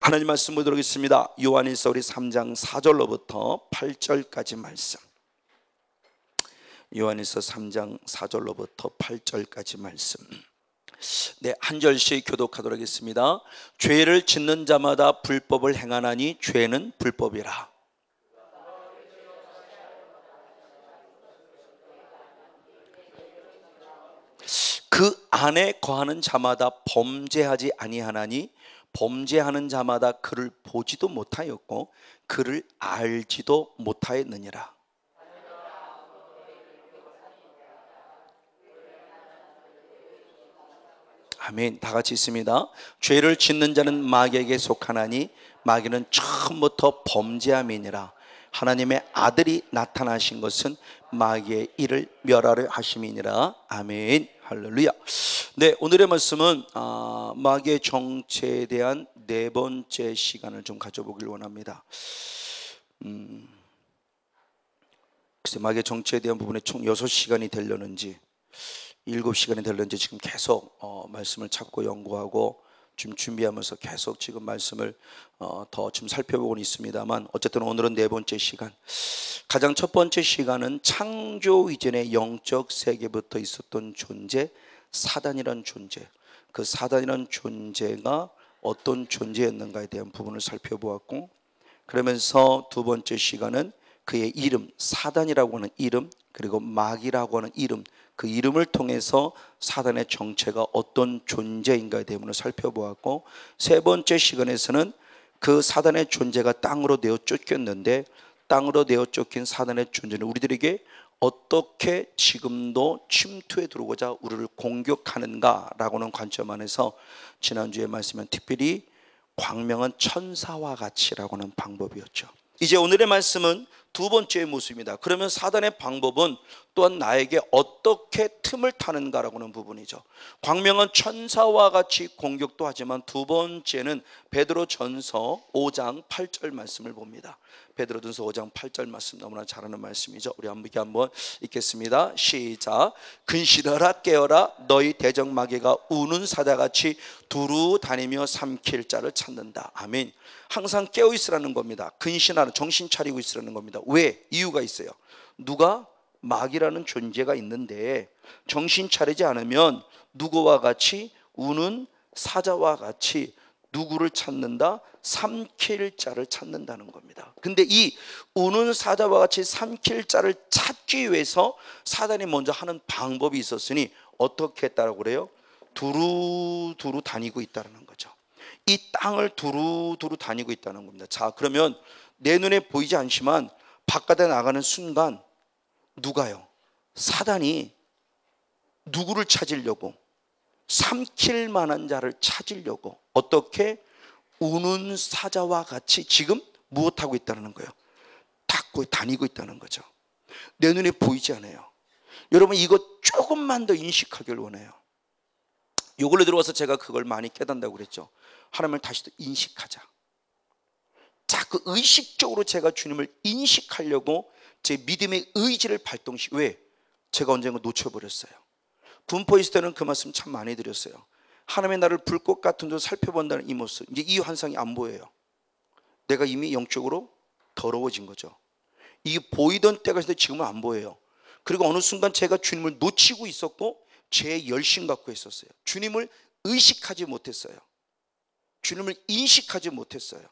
하나님 말씀 보도록 하겠습니다. 요한일서 우리 3장 4절로부터 8절까지 말씀. 요한일서 3장 4절로부터 8절까지 말씀. 네, 한 절씩 교독하도록 하겠습니다. 죄를 짓는 자마다 불법을 행하나니 죄는 불법이라. 그 안에 거하는 자마다 범죄하지 아니하나니 범죄하는 자마다 그를 보지도 못하였고 그를 알지도 못하였느니라. 아멘. 다 같이 있습니다. 죄를 짓는 자는 마귀에게 속하나니 마귀는 처음부터 범죄함이니라. 하나님의 아들이 나타나신 것은 마귀의 일을 멸하려 하심이니라. 아멘. 할렐루야. 네, 오늘의 말씀은 마귀의 정체에 대한 네 번째 시간을 좀 가져보길 원합니다. 글쎄, 마귀의 정체에 대한 부분에 총 6시간이 되려는지 7시간이 되려는지 지금 계속 말씀을 찾고 연구하고 지금 준비하면서 계속 지금 말씀을 더 지금 살펴보고 있습니다만, 어쨌든 오늘은 네 번째 시간. 가장 첫 번째 시간은 창조 이전의 영적 세계부터 있었던 존재, 사단이란 존재, 그 사단이란 존재가 어떤 존재였는가에 대한 부분을 살펴보았고, 그러면서 두 번째 시간은 그의 이름, 사단이라고 하는 이름, 그리고 마귀라고 하는 이름, 그 이름을 통해서 사단의 정체가 어떤 존재인가에 대한 부분을 살펴보았고, 세 번째 시간에서는 그 사단의 존재가 땅으로 내어 쫓겼는데 땅으로 내어 쫓긴 사단의 존재는 우리들에게 어떻게 지금도 침투해 들어오고자 우리를 공격하는가라고 하는 관점 안에서 지난주에 말씀은 특별히 광명한 천사와 같이라고 하는 방법이었죠. 이제 오늘의 말씀은 두 번째의 모습입니다. 그러면 사단의 방법은 또한 나에게 어떻게 틈을 타는가라고 하는 부분이죠. 광명한 천사와 같이 공격도 하지만 두 번째는 베드로전서 5장 8절 말씀을 봅니다. 베드로전서 5장 8절 말씀 너무나 잘 아는 말씀이죠. 우리 함께 한번 읽겠습니다. 시작. 근신하라 깨어라 너희 대적마귀가 우는 사자같이 두루 다니며 삼킬 자를 찾는다. 아멘. 항상 깨어 있으라는 겁니다. 근신하라, 정신 차리고 있으라는 겁니다. 왜? 이유가 있어요. 누가? 마귀라는 존재가 있는데 정신 차리지 않으면 누구와 같이? 우는 사자와 같이 누구를 찾는다? 삼킬 자를 찾는다는 겁니다. 근데 이 우는 사자와 같이 삼킬 자를 찾기 위해서 사단이 먼저 하는 방법이 있었으니 어떻게 했다고 그래요? 두루두루 다니고 있다는 거죠. 이 땅을 두루두루 다니고 있다는 겁니다. 자, 그러면 내 눈에 보이지 않지만 바깥에 나가는 순간 누가요? 사단이 누구를 찾으려고? 삼킬 만한 자를 찾으려고 어떻게? 우는 사자와 같이 지금 무엇하고 있다는 거예요? 닦고 다니고 있다는 거죠. 내 눈에 보이지 않아요. 여러분, 이거 조금만 더 인식하길 원해요. 요걸로 들어와서 제가 그걸 많이 깨닫는다고 그랬죠. 하나님을 다시 또 인식하자. 자꾸 의식적으로 제가 주님을 인식하려고 제 믿음의 의지를 발동시. 왜? 제가 언젠가 놓쳐버렸어요. 분포 있을 때는 그 말씀 참 많이 드렸어요. 하나님의 나를 불꽃 같은 데로 살펴본다는 이 모습, 이제 이 환상이 안 보여요. 내가 이미 영적으로 더러워진 거죠. 이게 보이던 때가 있는데 지금은 안 보여요. 그리고 어느 순간 제가 주님을 놓치고 있었고 제 열심 갖고 있었어요. 주님을 의식하지 못했어요. 주님을 인식하지 못했어요.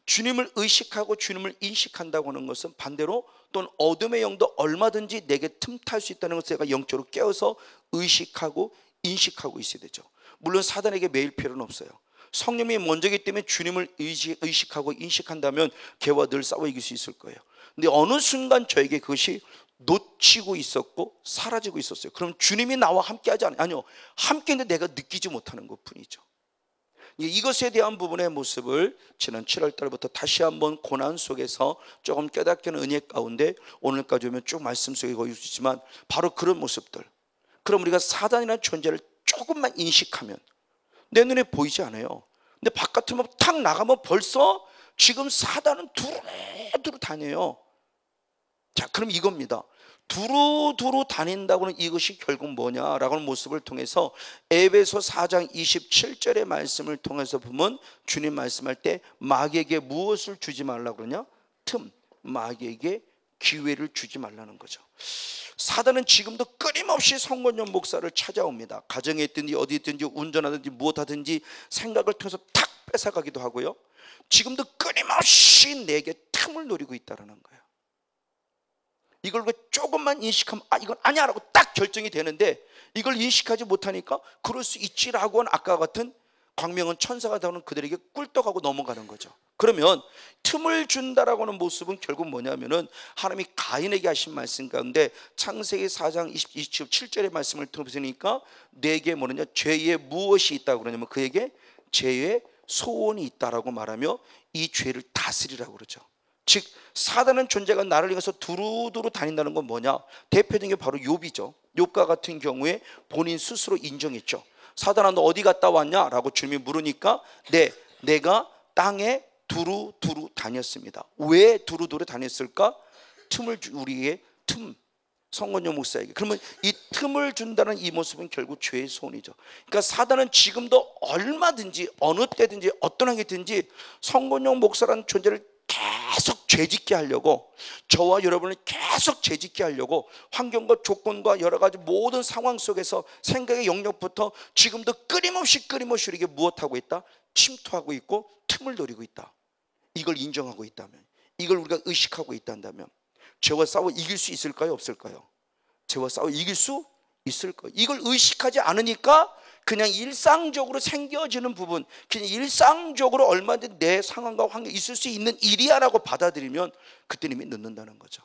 주님을 의식하고 주님을 인식한다고 하는 것은 반대로 또는 어둠의 영도 얼마든지 내게 틈탈 수 있다는 것을 제가 영적으로 깨어서 의식하고 인식하고 있어야 되죠. 물론 사단에게 매일 필요는 없어요. 성령이 먼저이기 때문에 주님을 의식하고 인식한다면 걔와 늘 싸워 이길 수 있을 거예요. 근데 어느 순간 저에게 그것이 놓치고 있었고 사라지고 있었어요. 그럼 주님이 나와 함께하지 않아요? 아니요, 함께인데 내가 느끼지 못하는 것뿐이죠. 이것에 대한 부분의 모습을 지난 7월 달부터 다시 한번 고난 속에서 조금 깨닫게 하는 은혜 가운데 오늘까지 오면 쭉 말씀 속에 거기 있지만 바로 그런 모습들. 그럼 우리가 사단이라는 존재를 조금만 인식하면 내 눈에 보이지 않아요. 근데 바깥으로 탁 나가면 벌써 지금 사단은 두루두루 다녀요. 자, 그럼 이겁니다. 두루두루 다닌다고는 이것이 결국 뭐냐라고 하는 모습을 통해서 에베소 4장 27절의 말씀을 통해서 보면 주님 말씀할 때 마귀에게 무엇을 주지 말라고 그러냐? 마귀에게 기회를 주지 말라는 거죠. 사단은 지금도 끊임없이 성건용 목사를 찾아옵니다. 가정에 있든지 어디 있든지 운전하든지 무엇하든지 생각을 통해서 탁 뺏어가기도 하고요. 지금도 끊임없이 내게 틈을 노리고 있다는 거예요. 이걸 조금만 인식하면 이건 아니야 라고 딱 결정이 되는데 이걸 인식하지 못하니까 그럴 수 있지라고 하는 아까 같은 광명은 천사가 되는 그들에게 꿀떡하고 넘어가는 거죠. 그러면 틈을 준다라고 하는 모습은 결국 뭐냐면은 하나님이 가인에게 하신 말씀 가운데 창세기 4장 27절의 말씀을 들어보니까 내게 뭐냐 죄에 무엇이 있다고 그러냐면 그에게 죄의 소원이 있다라고 말하며 이 죄를 다스리라고 그러죠. 즉 사단은 존재가 나를 향해서 두루두루 다닌다는 건 뭐냐? 대표적인 게 바로 욥이죠. 욥과 같은 경우에 본인 스스로 인정했죠. 사단아 너 어디 갔다 왔냐? 라고 주님이 물으니까 내가 땅에 두루두루 다녔습니다. 왜 두루두루 다녔을까? 우리에게 성건용 목사에게. 그러면 이 틈을 준다는 이 모습은 결국 죄의 소원이죠. 그러니까 사단은 지금도 얼마든지 어느 때든지 어떤 하게든지 성건용 목사라는 존재를 계속 죄짓게 하려고, 저와 여러분을 계속 죄짓게 하려고 환경과 조건과 여러 가지 모든 상황 속에서 생각의 영역부터 지금도 끊임없이 우리에게 무엇하고 있다? 침투하고 있고 틈을 노리고 있다. 이걸 인정하고 있다면, 이걸 우리가 의식하고 있다면 죄와 싸워 이길 수 있을까요? 없을까요? 죄와 싸워 이길 수 있을 거예요. 이걸 의식하지 않으니까 그냥 일상적으로 생겨지는 부분, 그냥 일상적으로 얼마든지 내 상황과 환경이 있을 수 있는 일이야 라고 받아들이면 그때는 이미 늦는다는 거죠.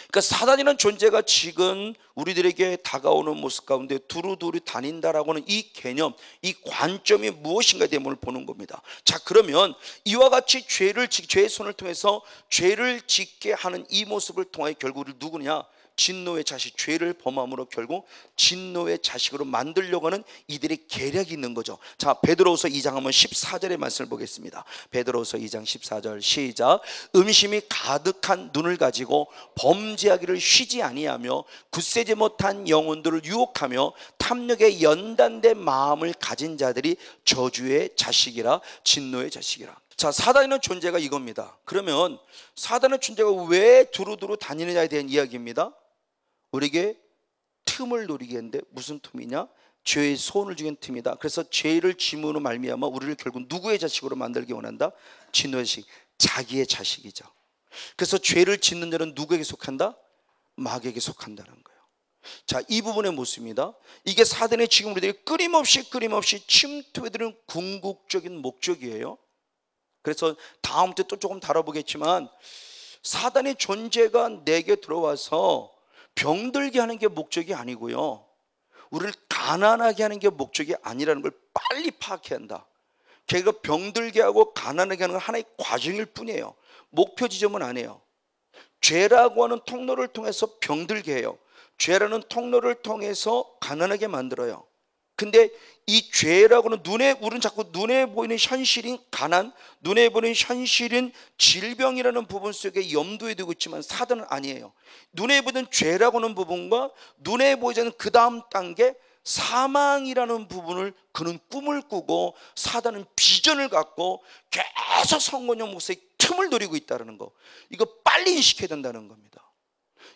그러니까 사단이라는 존재가 지금 우리들에게 다가오는 모습 가운데 두루두루 다닌다라고 하는 이 개념, 이 관점이 무엇인가에 대해서 보는 겁니다. 자, 그러면 이와 같이 죄의 손을 통해서 죄를 짓게 하는 이 모습을 통해 결국 우리 누구냐? 진노의 자식, 죄를 범함으로 결국 진노의 자식으로 만들려고 하는 이들의 계략이 있는 거죠. 자, 베드로후서 2장 한번 14절의 말씀을 보겠습니다. 베드로후서 2장 14절 시작. 음심이 가득한 눈을 가지고 범죄하기를 쉬지 아니하며 굳세지 못한 영혼들을 유혹하며 탐욕에 연단된 마음을 가진 자들이 저주의 자식이라, 진노의 자식이라. 자, 사단의 존재가 이겁니다. 그러면 사단의 존재가 왜 두루두루 다니느냐에 대한 이야기입니다. 우리에게 틈을 노리게 했는데 무슨 틈이냐? 죄의 소원을 주는 틈이다. 그래서 죄를 짐으로 말미암아 우리를 결국 누구의 자식으로 만들기 원한다? 진노의 자식, 자기의 자식이죠. 그래서 죄를 짓는 자는 누구에게 속한다? 마귀에게 속한다는 거예요. 자, 이 부분의 모습입니다. 이게 사단의 지금 우리들이 끊임없이 침투해드리는 궁극적인 목적이에요. 그래서 다음 주에 또 조금 다뤄보겠지만 사단의 존재가 내게 들어와서 병들게 하는 게 목적이 아니고요, 우리를 가난하게 하는 게 목적이 아니라는 걸 빨리 파악해야 한다. 걔가 병들게 하고 가난하게 하는 건 하나의 과정일 뿐이에요. 목표 지점은 아니에요. 죄라고 하는 통로를 통해서 병들게 해요. 죄라는 통로를 통해서 가난하게 만들어요. 근데 이 죄라고는 우리는 자꾸 눈에 보이는 현실인 가난, 눈에 보이는 현실인 질병이라는 부분 속에 염두에 두고 있지만 사단은 아니에요. 눈에 보이는 죄라고 하는 부분과 눈에 보이지 않는 그 다음 단계 사망이라는 부분을 그는 꿈을 꾸고 사단은 비전을 갖고 계속 성건용 목사의 틈을 노리고 있다는 거, 이거 빨리 인식해야 된다는 겁니다.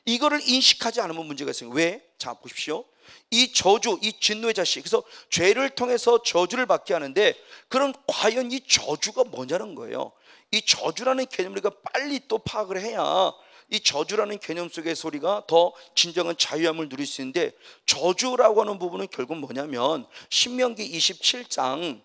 이거를 인식하지 않으면 문제가 있어요. 왜? 자, 보십시오. 이 저주, 이 진노의 자식, 그래서 죄를 통해서 저주를 받게 하는데 그럼 과연 이 저주가 뭐냐는 거예요. 이 저주라는 개념을 우리가 빨리 또 파악을 해야 이 저주라는 개념 속에서 우리가 더 진정한 자유함을 누릴 수 있는데, 저주라고 하는 부분은 결국 뭐냐면 신명기 27장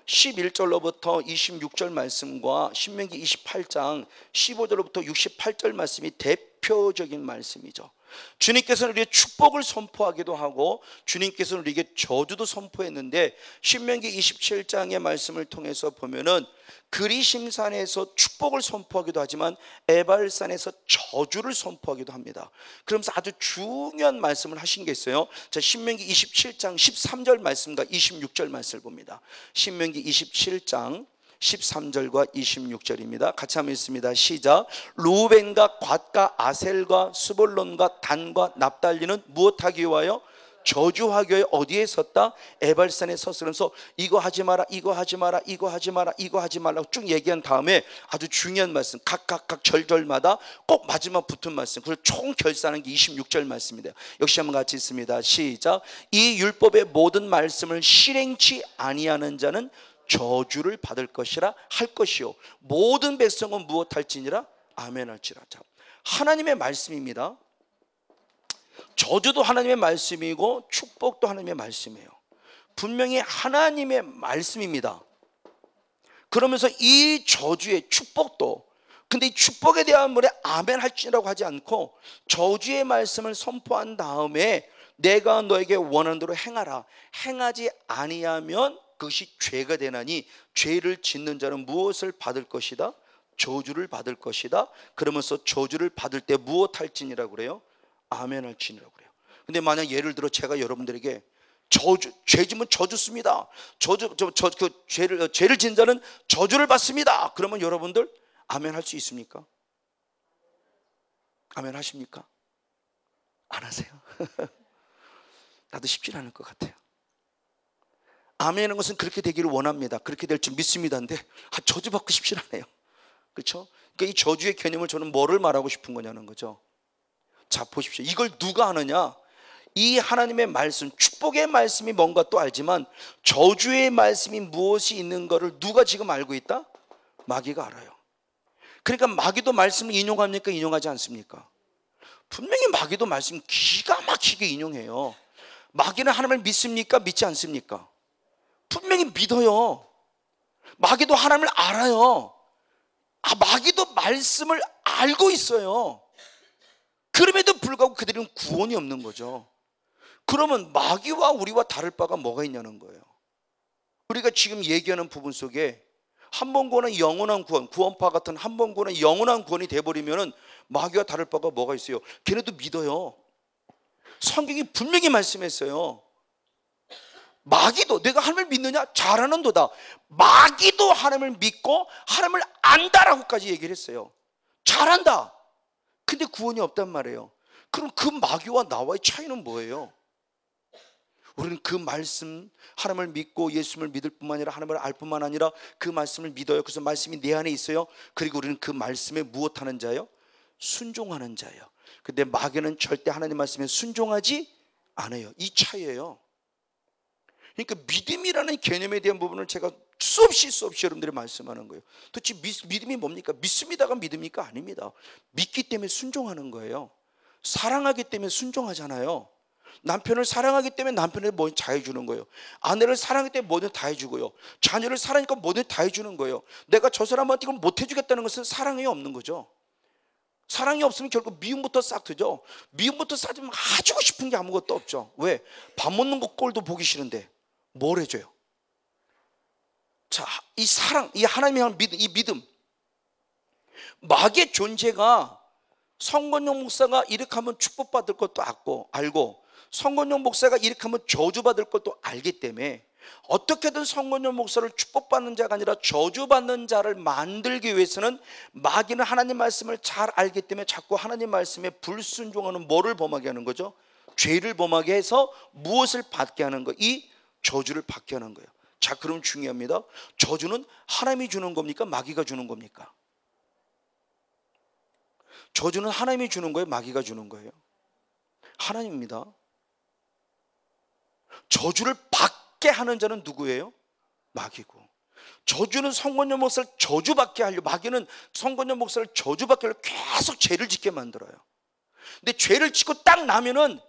11절로부터 26절 말씀과 신명기 28장 15절로부터 68절 말씀이 대표적인 말씀이죠. 주님께서는 우리에게 축복을 선포하기도 하고 주님께서는 우리에게 저주도 선포했는데, 신명기 27장의 말씀을 통해서 보면은 그리심산에서 축복을 선포하기도 하지만 에발산에서 저주를 선포하기도 합니다. 그러면서 아주 중요한 말씀을 하신 게 있어요. 자, 신명기 27장 13절 말씀과 26절 말씀을 봅니다. 신명기 27장 13절과 26절입니다. 같이 한번 읽습니다. 시작. 루벤과 갓과 아셀과 스볼론과 단과 납달리는 무엇하기 위하여? 저주하기 위하여 어디에 섰다? 에발산에 섰으면서 이거 하지 마라, 이거 하지 마라, 이거 하지 마라, 이거 하지 말라고 쭉 얘기한 다음에 아주 중요한 말씀, 각 절절마다 꼭 마지막 붙은 말씀, 그걸 총 결산한 게 26절 말씀입니다. 역시 한번 같이 읽습니다. 시작. 이 율법의 모든 말씀을 실행치 아니하는 자는 저주를 받을 것이라 할 것이요 모든 백성은 무엇할지니라? 아멘할지라. 자, 하나님의 말씀입니다. 저주도 하나님의 말씀이고 축복도 하나님의 말씀이에요. 분명히 하나님의 말씀입니다. 그러면서 이 저주의 축복도, 근데 이 축복에 대한 말에 아멘 할지라고 하지 않고 저주의 말씀을 선포한 다음에 내가 너에게 원하는 대로 행하라, 행하지 아니하면 그것이 죄가 되나니 죄를 짓는 자는 무엇을 받을 것이다? 저주를 받을 것이다. 그러면서 저주를 받을 때 무엇 할지니라고 그래요? 아멘 할지니라고 그래요. 근데 만약 예를 들어 제가 여러분들에게 죄 지면 저주 씁니다, 죄를 지은 자는 저주를 받습니다, 그러면 여러분들 아멘 할 수 있습니까? 아멘 하십니까? 안 하세요? 나도 쉽지 않을 것 같아요. 아멘하는 것은 그렇게 되기를 원합니다, 그렇게 될 줄 믿습니다. 근데 저주 받고 싶지 않아요. 그렇죠? 그러니까 이 저주의 개념을 저는 뭐를 말하고 싶은 거냐는 거죠. 자, 보십시오. 이걸 누가 아느냐? 이 하나님의 말씀, 축복의 말씀이 뭔가 또 알지만 저주의 말씀이 무엇이 있는 거를 누가 지금 알고 있다? 마귀가 알아요. 그러니까 마귀도 말씀을 인용합니까? 인용하지 않습니까? 분명히 마귀도 말씀 기가 막히게 인용해요. 마귀는 하나님을 믿습니까? 믿지 않습니까? 분명히 믿어요. 마귀도 하나님을 알아요. 마귀도 말씀을 알고 있어요. 그럼에도 불구하고 그들은 구원이 없는 거죠. 그러면 마귀와 우리와 다를 바가 뭐가 있냐는 거예요. 우리가 지금 얘기하는 부분 속에 한 번 구원은 영원한 구원, 구원파 같은 한 번 구원은 영원한 구원이 돼버리면 마귀와 다를 바가 뭐가 있어요? 걔네도 믿어요. 성경이 분명히 말씀했어요. 마귀도 내가 하나님을 믿느냐? 잘하는도다. 마귀도 하나님을 믿고 하나님을 안다라고까지 얘기를 했어요. 잘한다. 근데 구원이 없단 말이에요. 그럼 그 마귀와 나와의 차이는 뭐예요? 우리는 그 말씀, 하나님을 믿고 예수님을 믿을 뿐만 아니라 하나님을 알 뿐만 아니라 그 말씀을 믿어요. 그래서 말씀이 내 안에 있어요. 그리고 우리는 그 말씀에 무엇하는 자예요? 순종하는 자예요. 근데 마귀는 절대 하나님 말씀에 순종하지 않아요. 이 차이예요. 그러니까 믿음이라는 개념에 대한 부분을 제가 수없이 여러분들이 말씀하는 거예요. 도대체 믿음이 뭡니까? 믿습니다가 믿습니까? 아닙니다. 믿기 때문에 순종하는 거예요. 사랑하기 때문에 순종하잖아요. 남편을 사랑하기 때문에 남편에게 뭐든 다 해주는 거예요. 아내를 사랑하기 때문에 뭐든 다 해주고요. 자녀를 사랑하니까 뭐든 다 해주는 거예요. 내가 저 사람한테 이걸 못 해주겠다는 것은 사랑이 없는 거죠. 사랑이 없으면 결국 미움부터 싹 트죠. 미움부터 싹트면 해주고 싶은 게 아무것도 없죠. 왜? 밥 먹는 거 꼴도 보기 싫은데 뭘 해줘요? 자, 이 사랑, 이 하나님의 향한 믿음, 이 믿음, 마귀의 존재가 성건용 목사가 이렇게 하면 축복받을 것도 알고 성건용 목사가 이렇게 하면 저주받을 것도 알기 때문에 어떻게든 성건용 목사를 축복받는 자가 아니라 저주받는 자를 만들기 위해서는 마귀는 하나님 말씀을 잘 알기 때문에 자꾸 하나님 말씀에 불순종하는 뭐를 범하게 하는 거죠? 죄를 범하게 해서 무엇을 받게 하는 거? 이 저주를 받게 하는 거예요. 자, 그럼 중요합니다. 저주는 하나님이 주는 겁니까? 마귀가 주는 겁니까? 저주는 하나님이 주는 거예요? 마귀가 주는 거예요? 하나님입니다. 저주를 받게 하는 자는 누구예요? 마귀고. 저주는 성건용 목사를 저주받게 하려, 마귀는 성건용 목사를 저주받게 하려 계속 죄를 짓게 만들어요. 근데 죄를 짓고 딱 나면은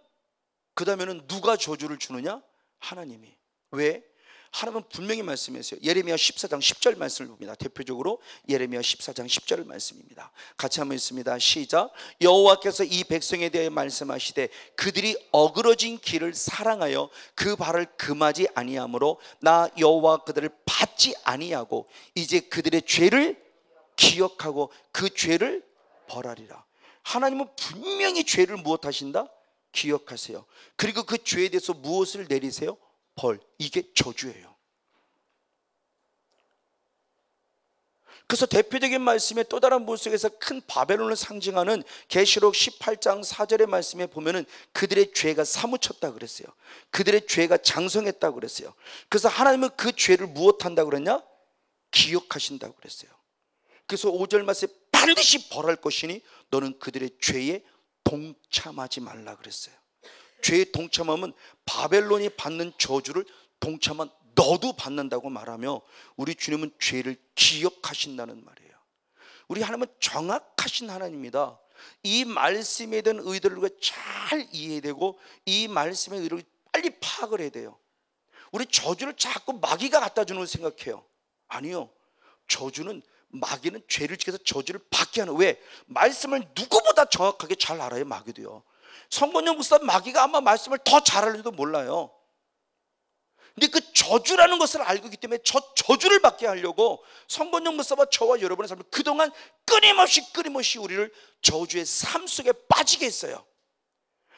그 다음에는 누가 저주를 주느냐? 하나님이. 왜? 하나님은 분명히 말씀했어요. 예레미야 14장 10절 말씀을 봅니다. 대표적으로 예레미야 14장 10절 말씀입니다. 같이 한번 읽습니다. 시작. 여호와께서 이 백성에 대해 말씀하시되 그들이 어그러진 길을 사랑하여 그 발을 금하지 아니하므로 나 여호와 그들을 받지 아니하고 이제 그들의 죄를 기억하고 그 죄를 벌하리라. 하나님은 분명히 죄를 무엇하신다? 기억하세요. 그리고 그 죄에 대해서 무엇을 내리세요? 벌. 이게 저주예요. 그래서 대표적인 말씀의 또 다른 부분 속에서 큰 바벨론을 상징하는 계시록 18장 4절의 말씀에 보면은 그들의 죄가 사무쳤다 그랬어요. 그들의 죄가 장성했다 그랬어요. 그래서 하나님은 그 죄를 무엇한다고 그랬냐? 기억하신다고 그랬어요. 그래서 5절 말씀에 반드시 벌할 것이니 너는 그들의 죄에 동참하지 말라 그랬어요. 죄에 동참하면 바벨론이 받는 저주를 동참한 너도 받는다고 말하며, 우리 주님은 죄를 기억하신다는 말이에요. 우리 하나님은 정확하신 하나님입니다. 이 말씀에 대한 의도를 우리가 잘 이해되고 이 말씀의 의도를 빨리 파악을 해야 돼요. 우리 저주를 자꾸 마귀가 갖다 주는 걸 생각해요. 아니요, 저주는, 마귀는 죄를 지켜서 저주를 받게 하는, 왜? 말씀을 누구보다 정확하게 잘 알아요. 마귀도요. 성권용 목사, 마귀가 아마 말씀을 더 잘 알지도 몰라요. 근데 그 저주라는 것을 알고 있기 때문에 저 저주를 받게 하려고 성권용 목사와 저와 여러분의 삶을 그동안 끊임없이 우리를 저주의 삶 속에 빠지게 했어요.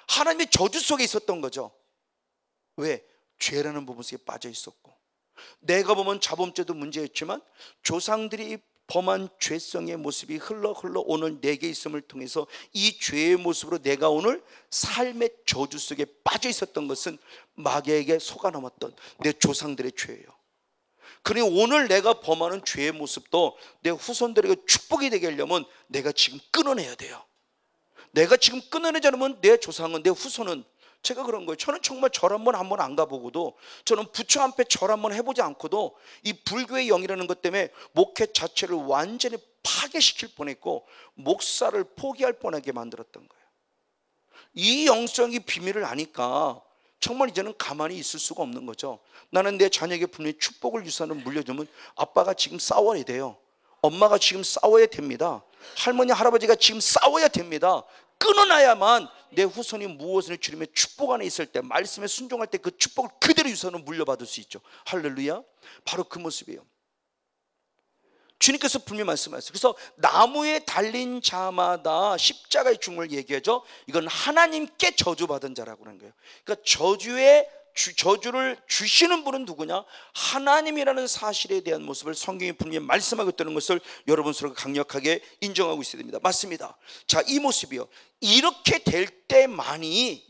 하나님의 저주 속에 있었던 거죠. 왜? 죄라는 부분 속에 빠져 있었고, 내가 보면 자범죄도 문제였지만 조상들이 범한 죄성의 모습이 흘러 오늘 내게 있음을 통해서 이 죄의 모습으로 내가 오늘 삶의 저주 속에 빠져 있었던 것은 마귀에게 속아넘었던 내 조상들의 죄예요. 그러니 오늘 내가 범하는 죄의 모습도 내 후손들에게 축복이 되게 하려면 내가 지금 끊어내야 돼요. 내가 지금 끊어내지 않으면 내 조상은, 내 후손은, 제가 그런 거예요. 저는 정말 절 한번 안 가보고도, 저는 부처 앞에 절 한번 해보지 않고도 이 불교의 영이라는 것 때문에 목회 자체를 완전히 파괴시킬 뻔했고 목사를 포기할 뻔하게 만들었던 거예요. 이 영성의 비밀을 아니까 정말 이제는 가만히 있을 수가 없는 거죠. 나는 내 자녀에게 분명히 축복을 유산을 물려주면 아빠가 지금 싸워야 돼요. 엄마가 지금 싸워야 됩니다. 할머니 할아버지가 지금 싸워야 됩니다. 끊어놔야만 내 후손이 무엇을 주님의 축복 안에 있을 때, 말씀에 순종할 때 그 축복을 그대로 유산으로 물려받을 수 있죠. 할렐루야. 바로 그 모습이에요. 주님께서 분명히 말씀하셨어요. 그래서 나무에 달린 자마다 십자가의 죽음을 얘기하죠. 이건 하나님께 저주받은 자라고 하는 거예요. 그러니까 저주를 주시는 분은 누구냐? 하나님이라는 사실에 대한 모습을 성경이 분명히 말씀하고 있다는 것을 여러분 서로 강력하게 인정하고 있어야 됩니다. 맞습니다. 자, 이 모습이요, 이렇게 될 때만이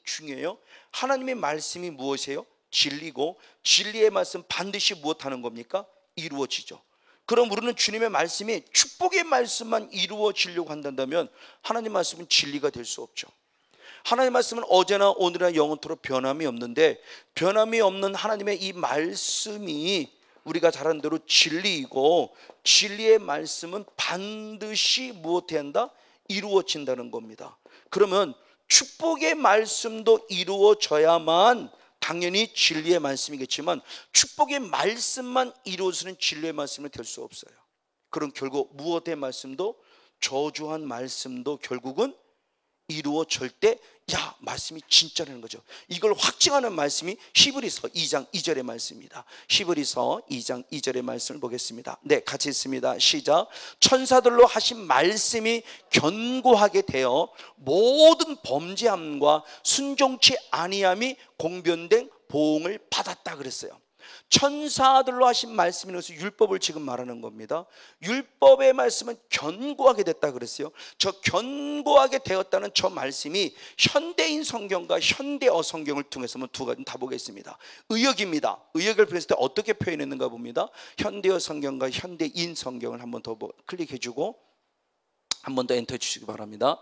중요해요. 하나님의 말씀이 무엇이에요? 진리고, 진리의 말씀 반드시 무엇하는 겁니까? 이루어지죠. 그럼 우리는 주님의 말씀이 축복의 말씀만 이루어지려고 한다면 하나님 말씀은 진리가 될 수 없죠. 하나님의 말씀은 어제나 오늘이나 영원토록 변함이 없는데, 변함이 없는 하나님의 이 말씀이 우리가 잘 아는 대로 진리이고, 진리의 말씀은 반드시 무엇해야 한다? 이루어진다는 겁니다. 그러면 축복의 말씀도 이루어져야만 당연히 진리의 말씀이겠지만, 축복의 말씀만 이루어지는 진리의 말씀은 될 수 없어요. 그럼 결국 무엇의 말씀도, 저주한 말씀도 결국은 이루어질 때, 야, 말씀이 진짜라는 거죠. 이걸 확증하는 말씀이 히브리서 2장 2절의 말씀입니다. 히브리서 2장 2절의 말씀을 보겠습니다. 네, 같이 읽습니다. 시작. 천사들로 하신 말씀이 견고하게 되어 모든 범죄함과 순종치 아니함이 공변된 보응을 받았다 그랬어요. 천사들로 하신 말씀이라서 율법을 지금 말하는 겁니다. 율법의 말씀은 견고하게 됐다 그랬어요. 저 견고하게 되었다는 저 말씀이 현대인 성경과 현대어 성경을 통해서 두 가지 다 보겠습니다. 의역입니다. 의역을 표현했을 때 어떻게 표현했는가 봅니다. 현대어 성경과 현대인 성경을 한번 더 클릭해주고 한 번 더 엔터 주시기 바랍니다.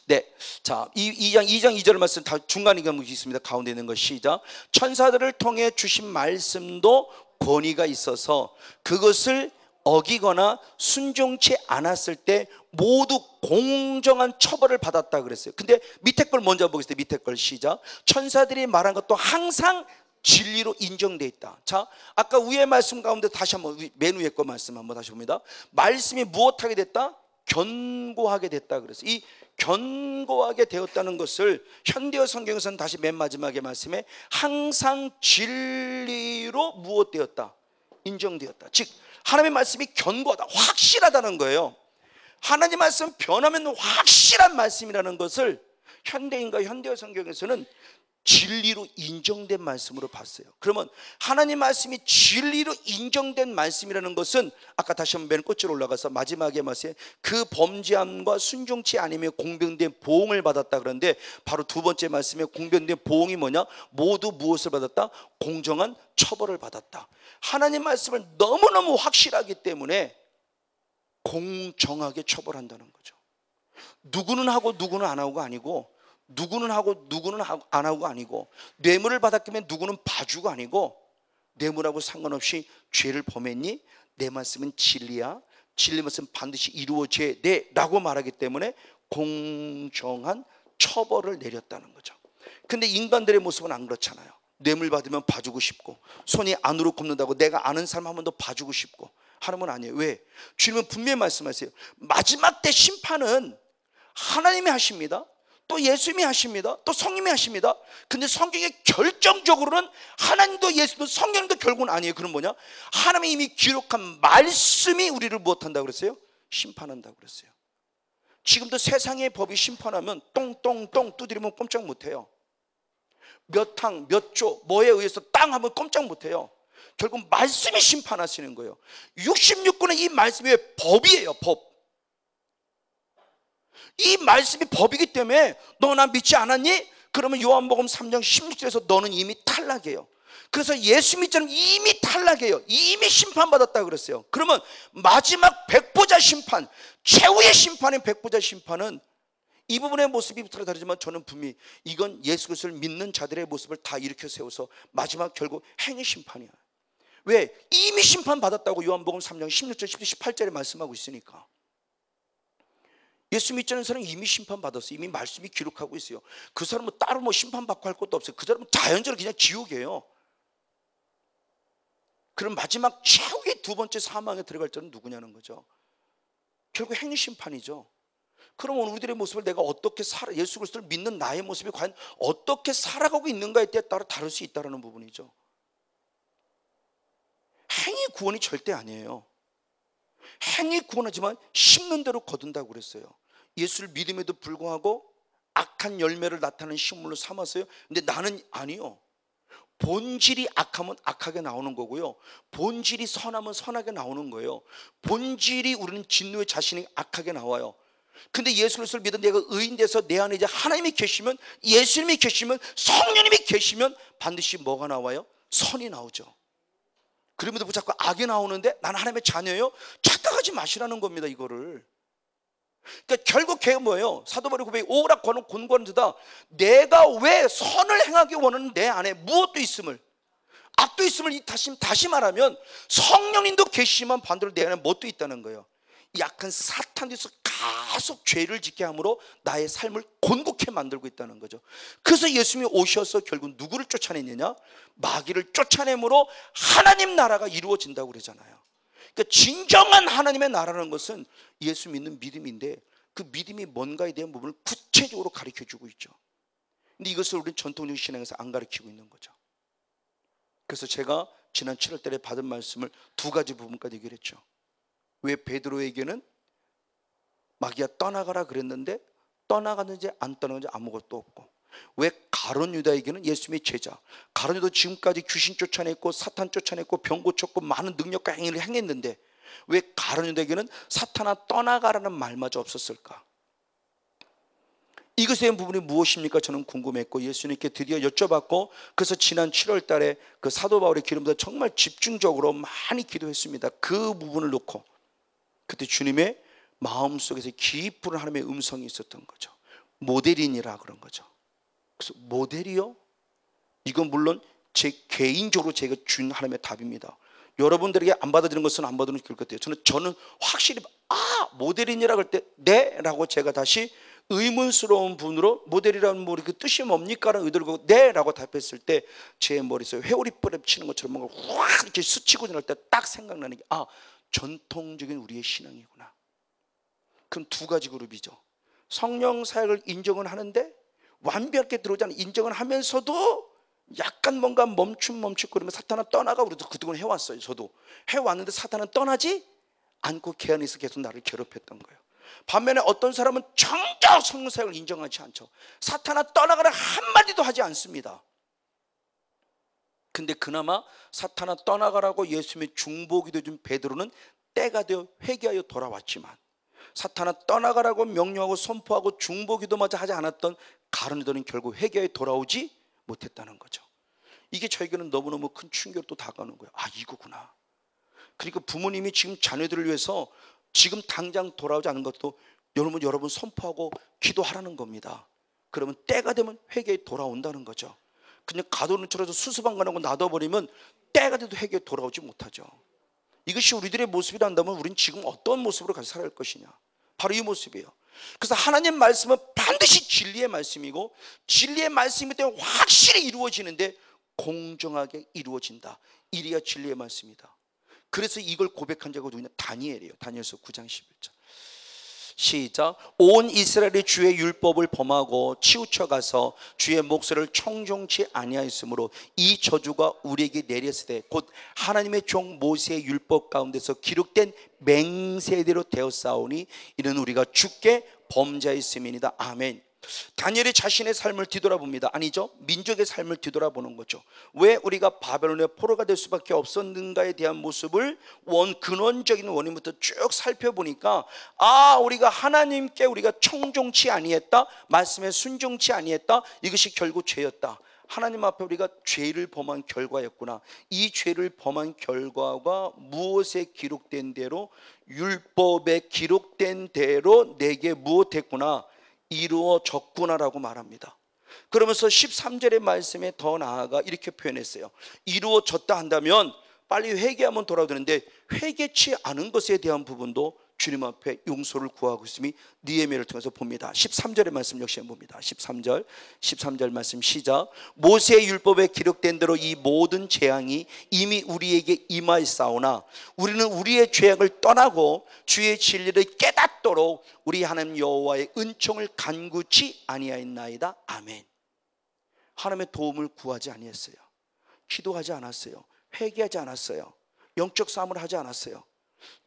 네, 자, 2장 2절 말씀 다 중간에 있습니다. 가운데 있는 것 시작. 천사들을 통해 주신 말씀도 권위가 있어서 그것을 어기거나 순종치 않았을 때 모두 공정한 처벌을 받았다 그랬어요. 근데 밑에 걸 먼저 보겠습니다. 밑에 걸 시작. 천사들이 말한 것도 항상 진리로 인정되어 있다. 자, 아까 위의 말씀 가운데 다시 한번 맨 위에 거 말씀 한번 다시 봅니다. 말씀이 무엇하게 됐다? 견고하게 됐다 그랬어요. 이 견고하게 되었다는 것을 현대어 성경에서는 다시 맨 마지막에 말씀에 항상 진리로 무엇되었다? 인정되었다. 즉 하나님의 말씀이 견고하다, 확실하다는 거예요. 하나님 말씀 변하면 확실한 말씀이라는 것을 현대인과 현대어 성경에서는 진리로 인정된 말씀으로 봤어요. 그러면 하나님 말씀이 진리로 인정된 말씀이라는 것은 아까 다시 한번 맨 끝으로 올라가서 마지막에 말씀에 그 범죄함과 순종치 않으며 공병된 보응을 받았다. 그런데 바로 두 번째 말씀에 공병된 보응이 뭐냐? 모두 무엇을 받았다? 공정한 처벌을 받았다. 하나님 말씀을 너무너무 확실하기 때문에 공정하게 처벌한다는 거죠. 누구는 하고 누구는 안 하고가 아니고, 누구는 하고 누구는 안 하고가 아니고, 뇌물을 받았기면 누구는 봐주가 아니고, 뇌물하고 상관없이 죄를 범했니? 내 말씀은 진리야. 진리 말씀 반드시 이루어져야 돼 라고 말하기 때문에 공정한 처벌을 내렸다는 거죠. 근데 인간들의 모습은 안 그렇잖아요. 뇌물 받으면 봐주고 싶고, 손이 안으로 굽는다고 내가 아는 사람 한 번 더 봐주고 싶고 하는 건 아니에요. 왜? 주님은 분명히 말씀하세요. 마지막 때 심판은 하나님이 하십니다. 또 예수님이 하십니다. 또 성령이 하십니다. 근데 성경에 결정적으로는 하나님도 예수도 성령도 결국은 아니에요. 그럼 뭐냐? 하나님이 이미 기록한 말씀이 우리를 무엇한다고 그랬어요? 심판한다고 그랬어요. 지금도 세상의 법이 심판하면 똥똥똥 두드리면 꼼짝 못해요. 몇 항, 몇 조, 뭐에 의해서 땅 하면 꼼짝 못해요. 결국 말씀이 심판하시는 거예요. 66권의 이 말씀이 법이에요. 법. 이 말씀이 법이기 때문에 너 나 믿지 않았니? 그러면 요한복음 3장 16절에서 너는 이미 탈락이에요. 그래서 예수 믿자는 이미 탈락이에요. 이미 심판받았다고 그랬어요. 그러면 마지막 백보자 심판, 최후의 심판인 백보자 심판은 이 부분의 모습이 서로 다르지만 저는 분명히 이건 예수 그리스도를 믿는 자들의 모습을 다 일으켜 세워서 마지막 결국 행위 심판이야. 왜? 이미 심판받았다고 요한복음 3장 16절, 18절에 말씀하고 있으니까. 예수 믿지 않는 사람은 이미 심판받았어요. 이미 말씀이 기록하고 있어요. 그 사람은 따로 뭐 심판받고 할 것도 없어요. 그 사람은 자연적으로 그냥 지옥이에요. 그럼 마지막 최후의 두 번째 사망에 들어갈 자는 누구냐는 거죠. 결국 행위 심판이죠. 그럼 우리들의 모습을 내가 어떻게 예수 그리스도를 믿는 나의 모습이 과연 어떻게 살아가고 있는가에 따라 다를 수 있다는 부분이죠. 행위 구원이 절대 아니에요. 행위 구원하지만 심는 대로 거둔다고 그랬어요. 예수를 믿음에도 불구하고 악한 열매를 나타내는 식물로 삼았어요. 근데 나는 아니요. 본질이 악하면 악하게 나오는 거고요. 본질이 선하면 선하게 나오는 거예요. 본질이 우리는 진노의 자신이 악하게 나와요. 근데 예수 그리스도를 믿어 내가 의인 돼서 내 안에 이제 하나님이 계시면, 예수님이 계시면, 성령님이 계시면 반드시 뭐가 나와요? 선이 나오죠. 그럼에도 불구하고 악이 나오는데 나는 하나님의 자녀예요? 착각하지 마시라는 겁니다. 이거를. 그러니까 결국 걔가 뭐예요? 사도 바울의 고백이 오라 곤고한지다. 내가 왜 선을 행하기 원하는 내 안에 무엇도 있음을, 악도 있음을 다시 말하면 성령님도 계시면 반대로 내 안에 무엇도 있다는 거예요. 약한 사탄에서 계속 죄를 짓게 함으로 나의 삶을 곤곡해 만들고 있다는 거죠. 그래서 예수님이 오셔서 결국 누구를 쫓아내느냐? 마귀를 쫓아내므로 하나님 나라가 이루어진다고 그러잖아요. 그러니까 진정한 하나님의 나라라는 것은 예수 믿는 믿음인데 그 믿음이 뭔가에 대한 부분을 구체적으로 가르쳐주고 있죠. 근데 이것을 우리는 전통적인 신앙에서 안 가르치고 있는 거죠. 그래서 제가 지난 7월 달에 받은 말씀을 두 가지 부분까지 얘기를 했죠. 왜 베드로에게는 마귀야 떠나가라 그랬는데 떠나갔는지 안 떠나갔는지 아무것도 없고, 왜 가룟 유다에게는 예수님의 제자, 가룟 유다도 지금까지 귀신 쫓아냈고 사탄 쫓아냈고 병 고쳤고 많은 능력과 행위를 행했는데 왜 가룟 유다에게는 사탄아 떠나가라는 말마저 없었을까? 이것에 대한 부분이 무엇입니까? 저는 궁금했고 예수님께 드디어 여쭤봤고, 그래서 지난 7월 달에 그 사도 바울의 기름보다 정말 집중적으로 많이 기도했습니다. 그 부분을 놓고 그때 주님의 마음속에서 깊은 하나님의 음성이 있었던 거죠. 모델이니라 그런 거죠. 그래서 모델이요? 이건 물론 제 개인적으로 제가 준 하나님의 답입니다. 여러분들에게 안 받아들이는 것은 안 받아들이는 것 같아요. 저는 확실히 모델이니라 그럴 때 네? 라고 제가 다시 의문스러운 분으로 모델이라는 뭐 그 뜻이 뭡니까? 라는 의도로 네? 라고 답했을 때 제 머릿속에 회오리불에 치는 것처럼 뭔가 확 이렇게 스치고 지날 때 딱 생각나는 게 전통적인 우리의 신앙이구나. 그럼 두 가지 그룹이죠. 성령 사역을 인정은 하는데 완벽하게 들어오지 않는, 인정은 하면서도 약간 뭔가 멈칫거리면 사탄은 떠나가. 우리도 그동안 해왔어요. 저도 해왔는데 사탄은 떠나지 않고 걔 안에서 계속 나를 괴롭혔던 거예요. 반면에 어떤 사람은 정작 성령 사역을 인정하지 않죠. 사탄아 떠나가라 한마디도 하지 않습니다. 근데 그나마 사탄아 떠나가라고 예수님의 중보기도 준 베드로는 때가 되어 회개하여 돌아왔지만, 사탄아 떠나가라고 명령하고 선포하고 중보기도마저 하지 않았던 가룟유다는 결국 회개하여 돌아오지 못했다는 거죠. 이게 저에게는 너무너무 큰 충격으로 또 다가오는 거예요. 아, 이거구나. 그러니까 부모님이 지금 자녀들을 위해서 지금 당장 돌아오지 않은 것도 여러분 선포하고 기도하라는 겁니다. 그러면 때가 되면 회개에 돌아온다는 거죠. 그냥 가둬놓은 채로 수수방관하고 놔둬버리면 때가 돼도 회개에 돌아오지 못하죠. 이것이 우리들의 모습이란다면 우리는 지금 어떤 모습으로 같이 살아갈 것이냐, 바로 이 모습이에요. 그래서 하나님 말씀은 반드시 진리의 말씀이고, 진리의 말씀이기 때문에 확실히 이루어지는데 공정하게 이루어진다. 이래야 진리의 말씀이다. 그래서 이걸 고백한 자가 누구냐? 다니엘이에요. 다니엘서 9장 11절. 시작. 온 이스라엘이 주의 율법을 범하고 치우쳐 가서 주의 목소리를 청종치 아니하였으므로 이 저주가 우리에게 내렸을 때 곧 하나님의 종 모세의 율법 가운데서 기록된 맹세대로 되었사오니 이는 우리가 주께 범죄하였음이니이다. 아멘. 다니엘이 자신의 삶을 뒤돌아봅니다. 아니죠, 민족의 삶을 뒤돌아보는 거죠. 왜 우리가 바벨론의 포로가 될 수밖에 없었는가에 대한 모습을 근원적인 원인부터 쭉 살펴보니까, 아, 우리가 하나님께 우리가 청종치 아니했다, 말씀에 순종치 아니했다, 이것이 결국 죄였다. 하나님 앞에 우리가 죄를 범한 결과였구나. 이 죄를 범한 결과가 무엇에 기록된 대로, 율법에 기록된 대로 내게 무엇했구나, 이루어졌구나라고 말합니다. 그러면서 13절의 말씀에 더 나아가 이렇게 표현했어요. 이루어졌다 한다면 빨리 회개하면 돌아오는데, 회개치 않은 것에 대한 부분도 주님 앞에 용서를 구하고 있음이 느헤미야를 통해서 봅니다. 13절의 말씀 역시 봅니다. 13절 말씀 시작. 모세의 율법에 기록된 대로 이 모든 재앙이 이미 우리에게 임하였사오나 우리는 우리의 죄악을 떠나고 주의 진리를 깨닫도록 우리 하나님 여호와의 은총을 간구치 아니하였나이다. 아멘. 하나님의 도움을 구하지 아니했어요. 기도하지 않았어요. 회개하지 않았어요. 영적 싸움을 하지 않았어요.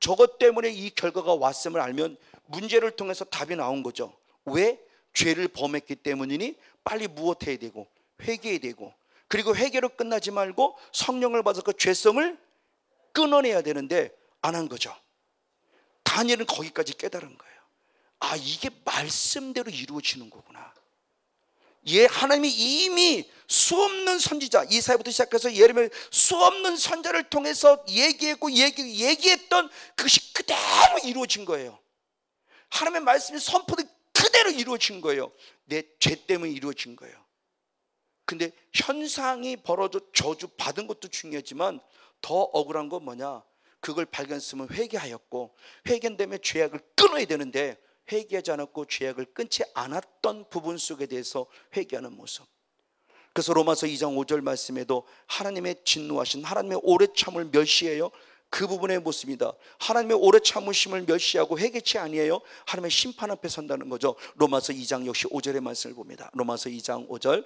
저것 때문에 이 결과가 왔음을 알면 문제를 통해서 답이 나온 거죠. 왜? 죄를 범했기 때문이니 빨리 무엇해야 되고 회개해야 되고, 그리고 회개로 끝나지 말고 성령을 받아서 그 죄성을 끊어내야 되는데 안 한 거죠. 다니엘은 거기까지 깨달은 거예요. 아, 이게 말씀대로 이루어지는 거구나. 하나님이 이미 수없는 선지자, 이사야부터 시작해서 예레미야, 수없는 선자를 통해서 얘기했던 그것이 그대로 이루어진 거예요. 하나님의 말씀이 선포된 그대로 이루어진 거예요. 내 죄 때문에 이루어진 거예요. 근데 현상이 벌어져 저주 받은 것도 중요하지만 더 억울한 건 뭐냐, 그걸 발견했으면 회개하였고, 회개된 다음에 죄악을 끊어야 되는데 회개하지 않았고 죄악을 끊지 않았던 부분 속에 대해서 회개하는 모습. 그래서 로마서 2장 5절 말씀에도 하나님의 진노하신 하나님의 오래 참을 멸시해요. 그 부분의 모습이다. 하나님의 오래 참으심을 멸시하고 회개치 아니에요. 하나님의 심판 앞에 선다는 거죠. 로마서 2장 역시 5절의 말씀을 봅니다. 로마서 2장 5절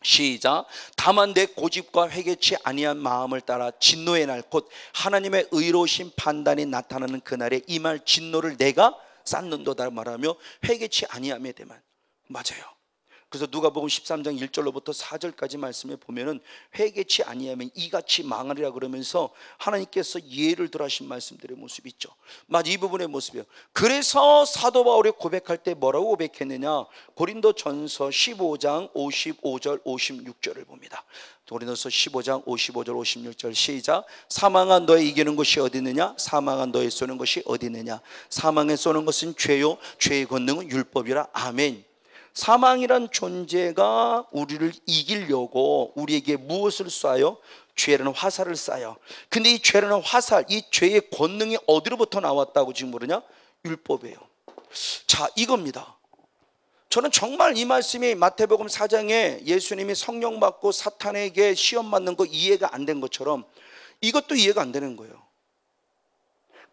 시작. 다만 내 고집과 회개치 아니한 마음을 따라 진노의 날 곧 하나님의 의로우신 판단이 나타나는 그날에 임할 진노를 내가 쌓는도다 말하며 회개치 아니함에 대만. 맞아요. 그래서 누가복음 13장 1절로부터 4절까지 말씀에 보면은 회개치 아니하면 이같이 망하리라 그러면서 하나님께서 예를 들어 하신 말씀들의 모습이 있죠. 맞아, 이 부분의 모습이에요. 그래서 사도 바울이 고백할 때 뭐라고 고백했느냐, 고린도전서 15장 55절 56절을 봅니다. 고린도서 15장 55절 56절 시작. 사망한 너의 이기는 것이 어디 있느냐, 사망한 너의 쏘는 것이 어디 있느냐. 사망에 쏘는 것은 죄요 죄의 권능은 율법이라. 아멘. 사망이란 존재가 우리를 이기려고 우리에게 무엇을 쏴요? 죄라는 화살을 쏴요. 근데 이 죄라는 화살, 이 죄의 권능이 어디로부터 나왔다고 지금 모르냐? 율법이에요. 자, 이겁니다. 저는 정말 이 말씀이 마태복음 4장에 예수님이 성령 받고 사탄에게 시험 받는 거 이해가 안 된 것처럼 이것도 이해가 안 되는 거예요.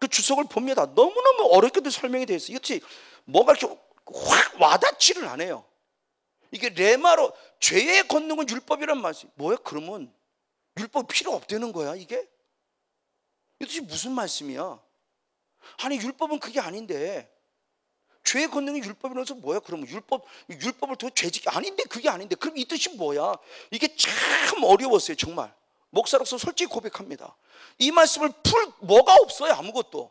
그 주석을 봅니다. 너무너무 어렵게도 설명이 되어 있어요. 이것이 뭐가 이렇게 확 와닿지를 않아요. 이게 레마로 죄의 권능은 율법이란 말씀. 뭐야? 그러면 율법 필요 없다는 거야 이게? 이것이 무슨 말씀이야? 아니 율법은 그게 아닌데 죄의 권능이 율법이라서 뭐야? 그러면 율법을 통해 죄짓기 아닌데, 그게 아닌데, 그럼 이 뜻이 뭐야? 이게 참 어려웠어요. 정말 목사로서 솔직히 고백합니다. 이 말씀을 풀 뭐가 없어요. 아무것도.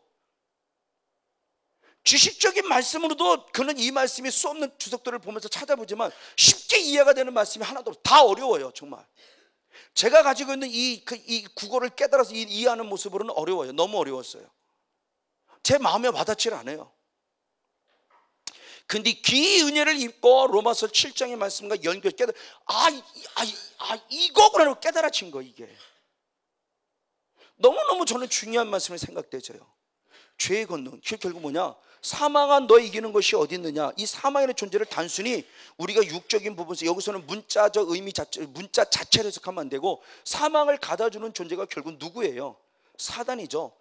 지식적인 말씀으로도 그는 이 말씀이 수 없는 주석들을 보면서 찾아보지만 쉽게 이해가 되는 말씀이 하나도 없어요. 다 어려워요. 정말 제가 가지고 있는 이 국어를 깨달아서 이해하는 모습으로는 어려워요. 너무 어려웠어요. 제 마음에 와닿질 않아요. 근데 그 은혜를 입고 로마서 7장의 말씀과 연결 깨달아, 이거구나 깨달아진 거. 이게 너무너무 저는 중요한 말씀을 생각되져요. 죄의 권능, 결국 뭐냐? 사망한 너 이기는 것이 어디 있느냐? 이 사망이라는 존재를 단순히 우리가 육적인 부분에서, 여기서는 문자적 의미 자체, 문자 자체를 해석하면 안 되고, 사망을 가다주는 존재가 결국 누구예요? 사단이죠.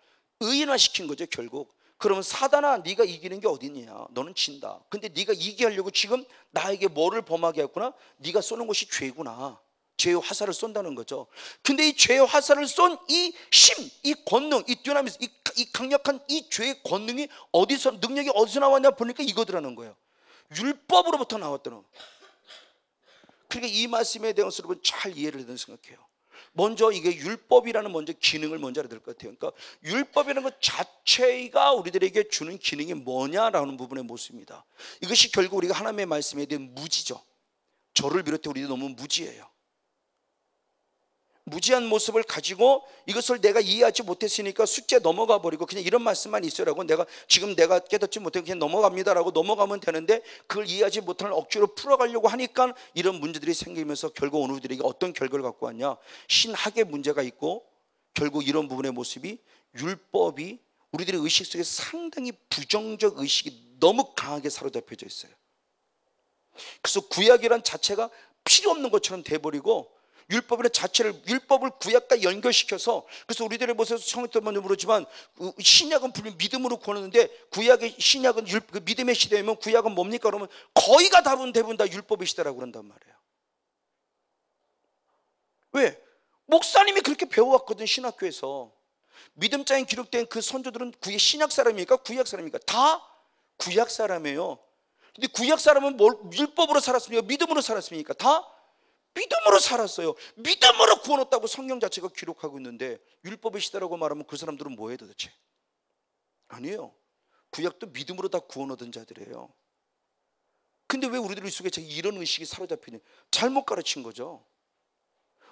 의인화시킨 거죠 결국. 그러면 사단아, 네가 이기는 게 어디 있냐? 너는 진다. 근데 네가 이기게 하려고 지금 나에게 뭐를 범하게 했구나? 네가 쏘는 것이 죄구나. 죄의 화살을 쏜다는 거죠. 근데 이 죄의 화살을 쏜 이 힘, 이 권능, 이 dynamis, 이 강력한 이 죄의 권능이 어디서, 능력이 어디서 나왔냐 보니까 이거더라는 거예요. 율법으로부터 나왔다는 거예요. 그러니까 이 말씀에 대해서 여러분 잘 이해를 해야 생각해요. 먼저 이게 율법이라는 먼저 기능을 먼저 알아야 될 것 같아요. 그러니까 율법이라는 것 자체가 우리들에게 주는 기능이 뭐냐라는 부분의 모습입니다. 이것이 결국 우리가 하나님의 말씀에 대한 무지죠. 저를 비롯해 우리도 너무 무지예요. 무지한 모습을 가지고 이것을 내가 이해하지 못했으니까 숙제 넘어가 버리고 그냥 이런 말씀만 있어라고, 내가 깨닫지 못해 그냥 넘어갑니다라고 넘어가면 되는데, 그걸 이해하지 못하는 억지로 풀어가려고 하니까 이런 문제들이 생기면서 결국 오늘 우리들에게 어떤 결과를 갖고 왔냐? 신학의 문제가 있고, 결국 이런 부분의 모습이 율법이 우리들의 의식 속에 상당히 부정적 의식이 너무 강하게 사로잡혀져 있어요. 그래서 구약이란 자체가 필요 없는 것처럼 돼버리고, 율법이라는 자체를, 율법을 구약과 연결시켜서, 그래서 우리들의 모습에서 성경도 모르지만 신약은 분명 믿음으로 구원하는데, 구약의 신약은 믿음의 시대이면 구약은 뭡니까? 그러면 거의가 대부분 다 율법의 시대라고 그런단 말이에요. 왜? 목사님이 그렇게 배워왔거든. 신학교에서 믿음장에 기록된 그 선조들은 신약 사람입니까? 구약 사람입니까? 다 구약 사람이에요. 근데 구약 사람은 율법으로 살았습니까? 믿음으로 살았습니까? 다 믿음으로 살았어요. 믿음으로 구원 얻다고 성경 자체가 기록하고 있는데, 율법의 시대라고 말하면 그 사람들은 뭐예요 도대체? 아니에요. 구약도 믿음으로 다 구원 얻은 자들이에요. 근데 왜 우리들 속에 이런 의식이 사로잡히냐? 잘못 가르친 거죠.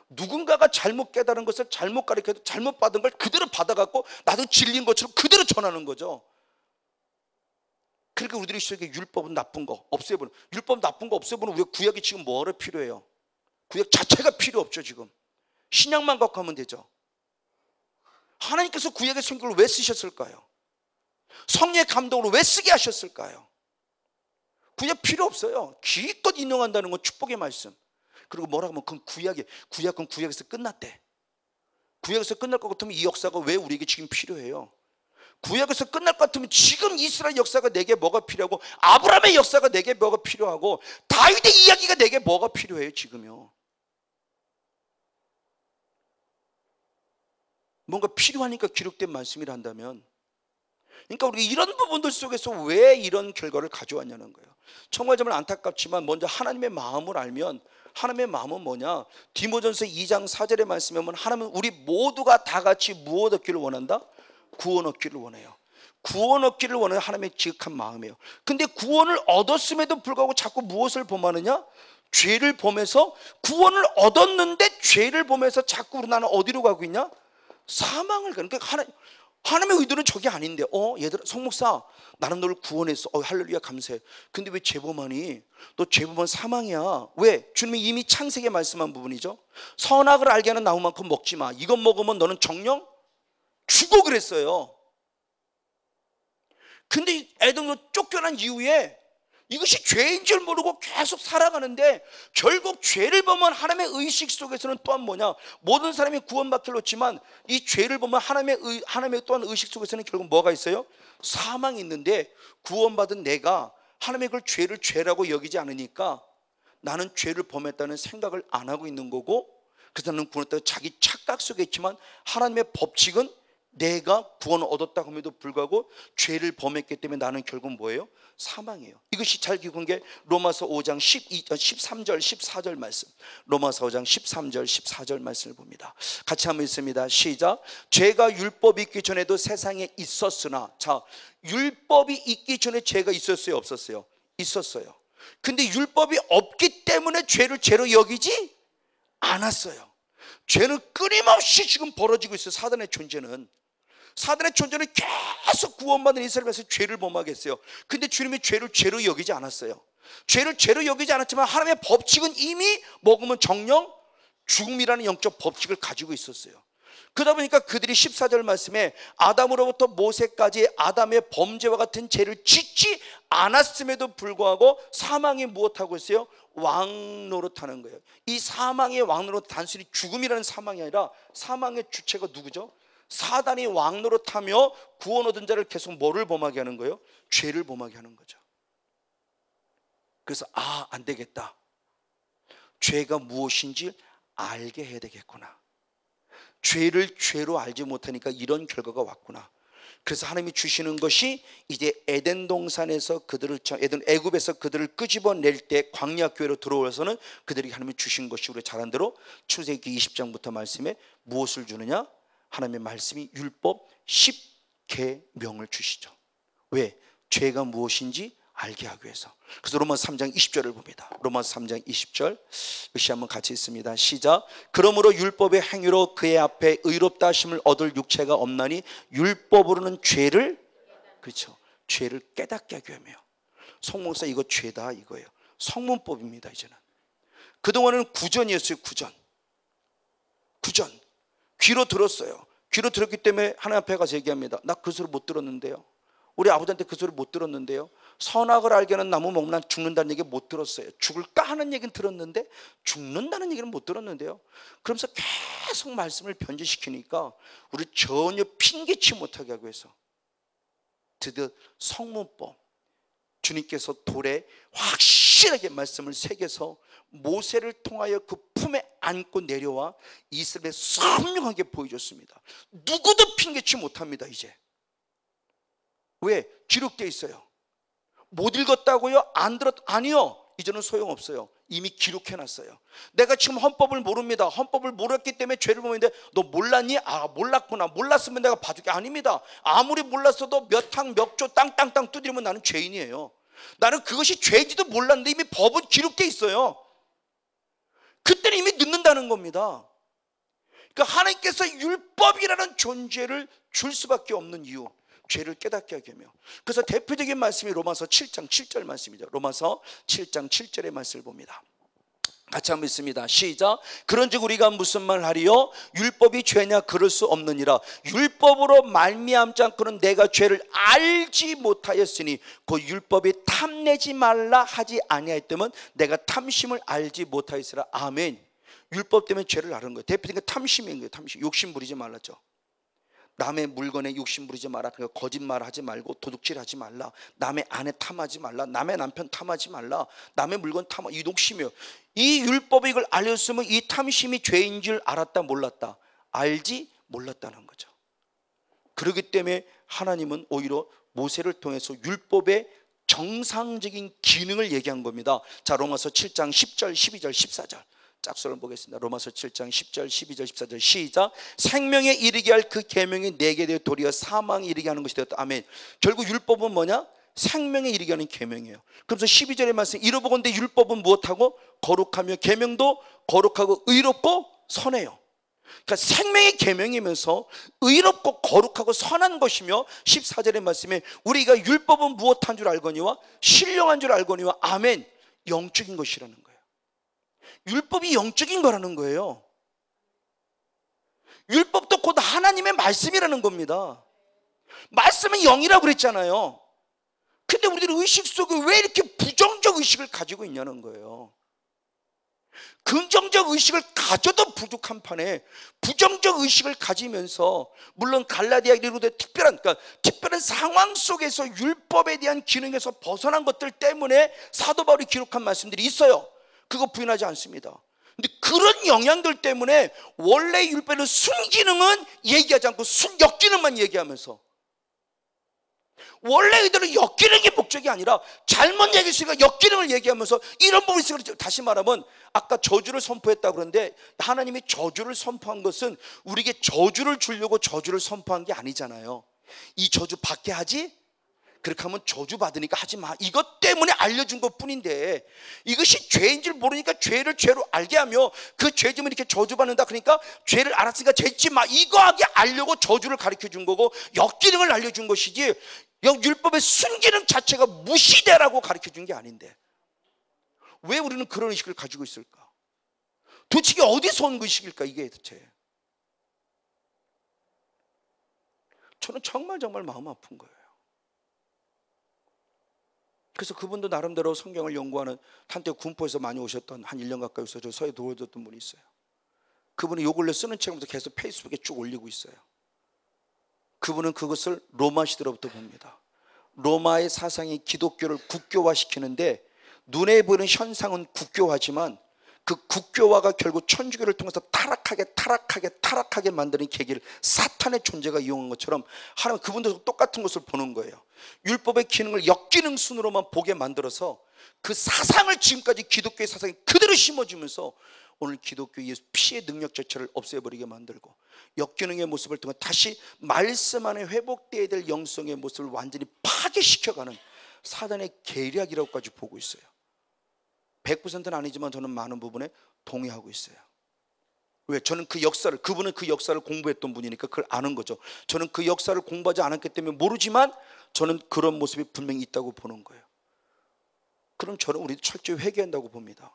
누군가가 잘못 깨달은 것을 잘못 가르쳐도 잘못 받은 걸 그대로 받아갖고 나도 진리인 것처럼 그대로 전하는 거죠. 그러니까 우리들이 속에 율법은 나쁜 거 없애버려. 율법 나쁜 거 없애버리면 우리가 구약이 지금 뭐로 필요해요? 구약 자체가 필요 없죠. 지금 신약만 갖고 하면 되죠. 하나님께서 구약의 성경을 왜 쓰셨을까요? 성령의 감동으로 왜 쓰게 하셨을까요? 구약 필요 없어요. 기껏 인용한다는 건 축복의 말씀. 그리고 뭐라고 하면 그건 구약은 구약에서 끝났대. 구약에서 끝날 것 같으면 이 역사가 왜 우리에게 지금 필요해요? 구약에서 끝날 것 같으면 지금 이스라엘 역사가 내게 뭐가 필요하고, 아브라함의 역사가 내게 뭐가 필요하고, 다윗의 이야기가 내게 뭐가 필요해요 지금요? 뭔가 필요하니까 기록된 말씀이라 한다면, 그러니까 우리가 이런 부분들 속에서 왜 이런 결과를 가져왔냐는 거예요. 정말 안타깝지만 먼저 하나님의 마음을 알면, 하나님의 마음은 뭐냐? 디모전서 2장 4절의 말씀에 보면 하나님은 우리 모두가 다 같이 무엇 얻기를 원한다? 구원 얻기를 원해요. 구원 얻기를 원하는 하나님의 지극한 마음이에요. 근데 구원을 얻었음에도 불구하고 자꾸 무엇을 범하느냐? 죄를 범해서, 구원을 얻었는데 죄를 범해서 자꾸 나는 어디로 가고 있냐? 사망을 가는. 그러니까 하나님의 의도는 저게 아닌데, 얘들아, 성목사, 나는 너를 구원했어. 할렐루야, 감사해. 근데 왜 죄범하니? 너 죄범은 사망이야. 왜? 주님이 이미 창세기에 말씀한 부분이죠. 선악을 알게 하는 나무만큼 먹지 마. 이것 먹으면 너는 정령 죽어 그랬어요. 근데 애들도 쫓겨난 이후에 이것이 죄인 줄 모르고 계속 살아가는데, 결국 죄를 보면 하나님의 의식 속에서는 또한 뭐냐? 모든 사람이 구원받기를 얻지만 이 죄를 보면 하나님의 또한 의식 속에서는 결국 뭐가 있어요? 사망이 있는데, 구원받은 내가 하나님의 그걸 죄를 죄라고 여기지 않으니까 나는 죄를 범했다는 생각을 안 하고 있는 거고, 그래서 나는 구원했다고 자기 착각 속에 있지만 하나님의 법칙은 내가 구원을 얻었다 함에도 불구하고 죄를 범했기 때문에 나는 결국 뭐예요? 사망이에요. 이것이 잘 기억한 게 로마서 5장 13절 14절 말씀, 로마서 5장 13절 14절 말씀을 봅니다. 같이 한번 읽습니다. 시작. 죄가 율법이 있기 전에도 세상에 있었으나, 자, 율법이 있기 전에 죄가 있었어요, 없었어요? 있었어요. 근데 율법이 없기 때문에 죄를 죄로 여기지 않았어요. 죄는 끊임없이 지금 벌어지고 있어요. 사단의 존재는 계속 구원받은 이스라엘에서 죄를 범하게 했어요. 근데 주님이 죄를 죄로 여기지 않았어요. 죄를 죄로 여기지 않았지만 하나님의 법칙은 이미 먹으면 정령 죽음이라는 영적 법칙을 가지고 있었어요. 그러다 보니까 그들이 14절 말씀에 아담으로부터 모세까지 아담의 범죄와 같은 죄를 짓지 않았음에도 불구하고 사망이 무엇하고 있어요? 왕노릇하는 거예요. 이 사망의 왕노릇, 단순히 죽음이라는 사망이 아니라 사망의 주체가 누구죠? 사단이 왕노릇하며 구원 얻은 자를 계속 뭐를 범하게 하는 거예요? 죄를 범하게 하는 거죠. 그래서 안 되겠다, 죄가 무엇인지 알게 해야 되겠구나, 죄를 죄로 알지 못하니까 이런 결과가 왔구나. 그래서 하나님이 주시는 것이 이제 에덴 동산에서 애굽에서 그들을 끄집어낼 때 광야 교회로 들어와서는 그들이 하나님이 주신 것이 우리 잘 아는 대로 출애굽기 20장부터 말씀에 무엇을 주느냐? 하나님의 말씀이 율법 10계명을 주시죠. 왜? 죄가 무엇인지 알게 하기 위해서. 그래서 로마서 3장 20절을 봅니다. 로마서 3장 20절 역시 한번 같이 읽습니다. 시작. 그러므로 율법의 행위로 그의 앞에 의롭다 하심을 얻을 육체가 없나니 율법으로는 죄를, 그렇죠, 죄를 깨닫게 하기 위함이에요. 성목사 이거 죄다 이거예요. 성문법입니다. 이제는. 그동안은 구전이었어요. 구전. 귀로 들었어요. 귀로 들었기 때문에 하나님 앞에 가서 얘기합니다. 나 그 소리 못 들었는데요. 우리 아버지한테 그 소리 못 들었는데요. 선악을 알게 하는 나무 먹으면 난 죽는다는 얘기 못 들었어요. 죽을까 하는 얘기는 들었는데 죽는다는 얘기는 못 들었는데요. 그러면서 계속 말씀을 변질시키니까 우리 전혀 핑계치 못하게 하기 위해서 드디어 성문법, 주님께서 돌에 확실하게 말씀을 새겨서 모세를 통하여 그 품에 안고 내려와 이스라엘에 선명하게 보여줬습니다. 누구도 핑계치 못합니다. 이제 왜? 기록되어 있어요. 못 읽었다고요? 안 들었? 아니요, 이제는 소용없어요. 이미 기록해놨어요. 내가 지금 헌법을 모릅니다. 헌법을 몰랐기 때문에 죄를 범했는데 너 몰랐니? 몰랐구나. 몰랐으면 내가 봐줄게. 아닙니다. 아무리 몰랐어도 몇 항 몇 조 땅땅땅 두드리면 나는 죄인이에요. 나는 그것이 죄인지도 몰랐는데 이미 법은 기록되어 있어요. 그때는 이미 늦는다는 겁니다. 그러니까 하나님께서 율법이라는 존재를 줄 수밖에 없는 이유, 죄를 깨닫게 하게 하며. 그래서 대표적인 말씀이 로마서 7장 7절 말씀이죠. 로마서 7장 7절의 말씀을 봅니다. 같이 한번 읽습니다. 시작. 그런즉 우리가 무슨 말 하리요? 율법이 죄냐? 그럴 수 없느니라. 율법으로 말미암지 않고는 내가 죄를 알지 못하였으니 그 율법이 탐내지 말라 하지 아니하였다면 내가 탐심을 알지 못하였으라. 아멘. 율법 때문에 죄를 아는 거예요. 대표적인 게 탐심인 거예요. 탐심. 욕심 부리지 말랐죠. 남의 물건에 욕심 부리지 마라. 그러니까 거짓말하지 말고 도둑질하지 말라. 남의 아내 탐하지 말라. 남의 남편 탐하지 말라. 남의 물건 탐하. 이 욕심이요. 이 율법이 이걸 알렸으면 이 탐심이 죄인 줄 알았다 몰랐다? 알지 몰랐다는 거죠. 그렇기 때문에 하나님은 오히려 모세를 통해서 율법의 정상적인 기능을 얘기한 겁니다. 자, 로마서 7장 10절 12절 14절 짝수를 보겠습니다. 로마서 7장 10절 12절 14절 시작. 생명에 이르게 할 그 계명이 내게 되어 도리어 사망에 이르게 하는 것이 되었다. 아멘. 결국 율법은 뭐냐? 생명에 이르게 하는 계명이에요. 그래서 12절의 말씀, 이로보건대 율법은 무엇하고? 거룩하며 계명도 거룩하고 의롭고 선해요. 그러니까 생명의 계명이면서 의롭고 거룩하고 선한 것이며 14절의 말씀에 우리가 율법은 무엇한 줄 알거니와 신령한 줄 알거니와 아멘. 영적인 것이라는 거예요. 율법이 영적인 거라는 거예요. 율법도 곧 하나님의 말씀이라는 겁니다. 말씀은 영이라고 그랬잖아요. 근데 우리들이 의식 속에 왜 이렇게 부정적 의식을 가지고 있냐는 거예요. 긍정적 의식을 가져도 부족한 판에 부정적 의식을 가지면서, 물론 갈라디아 이르되 특별한 상황 속에서 율법에 대한 기능에서 벗어난 것들 때문에 사도 바울이 기록한 말씀들이 있어요. 그거 부인하지 않습니다. 근데 그런 영향들 때문에 원래 율법의 순기능은 얘기하지 않고 역기능만 얘기하면서, 원래 의도는 역기능이 목적이 아니라 잘못 얘기했으니까 역기능을 얘기하면서 이런 부분이 있어요. 다시 말하면 아까 저주를 선포했다고 그러는데, 하나님이 저주를 선포한 것은 우리에게 저주를 주려고 저주를 선포한 게 아니잖아요. 이 저주 받게 하지? 그렇게 하면 저주 받으니까 하지 마, 이것 때문에 알려준 것 뿐인데, 이것이 죄인 줄 모르니까 죄를 죄로 알게 하며 그 죄지면 이렇게 저주받는다, 그러니까 죄를 알았으니까 죄 짓지 마, 이거 하게 알려고 저주를 가르쳐 준 거고 역기능을 알려준 것이지, 율법의 순기능 자체가 무시되라고 가르쳐 준 게 아닌데 왜 우리는 그런 의식을 가지고 있을까? 도대체 이게 어디서 온 의식일까 이게 대체? 저는 정말 마음 아픈 거예요. 그래서 그분도 나름대로 성경을 연구하는, 한때 군포에서 많이 오셨던, 한 1년 가까이 있어서 저 서해 도와줬던 분이 있어요. 그분이 요 근래 쓰는 책부터 계속 페이스북에 쭉 올리고 있어요. 그분은 그것을 로마 시대로부터 봅니다. 로마의 사상이 기독교를 국교화시키는데, 눈에 보이는 현상은 국교화지만 그 국교화가 결국 천주교를 통해서 타락하게 만드는 계기를 사탄의 존재가 이용한 것처럼 하나님, 그분도 똑같은 것을 보는 거예요. 율법의 기능을 역기능 순으로만 보게 만들어서 그 사상을 지금까지 기독교의 사상이 그대로 심어주면서 오늘 기독교 예수 피의 능력 자체를 없애버리게 만들고, 역기능의 모습을 통해 다시 말씀 안에 회복되어야 될 영성의 모습을 완전히 파괴시켜가는 사단의 계략이라고까지 보고 있어요. 100%는 아니지만 저는 많은 부분에 동의하고 있어요. 왜? 저는 그 역사를, 그분은 그 역사를 공부했던 분이니까 그걸 아는 거죠. 저는 그 역사를 공부하지 않았기 때문에 모르지만 저는 그런 모습이 분명히 있다고 보는 거예요. 그럼 저는 우리도 철저히 회개한다고 봅니다.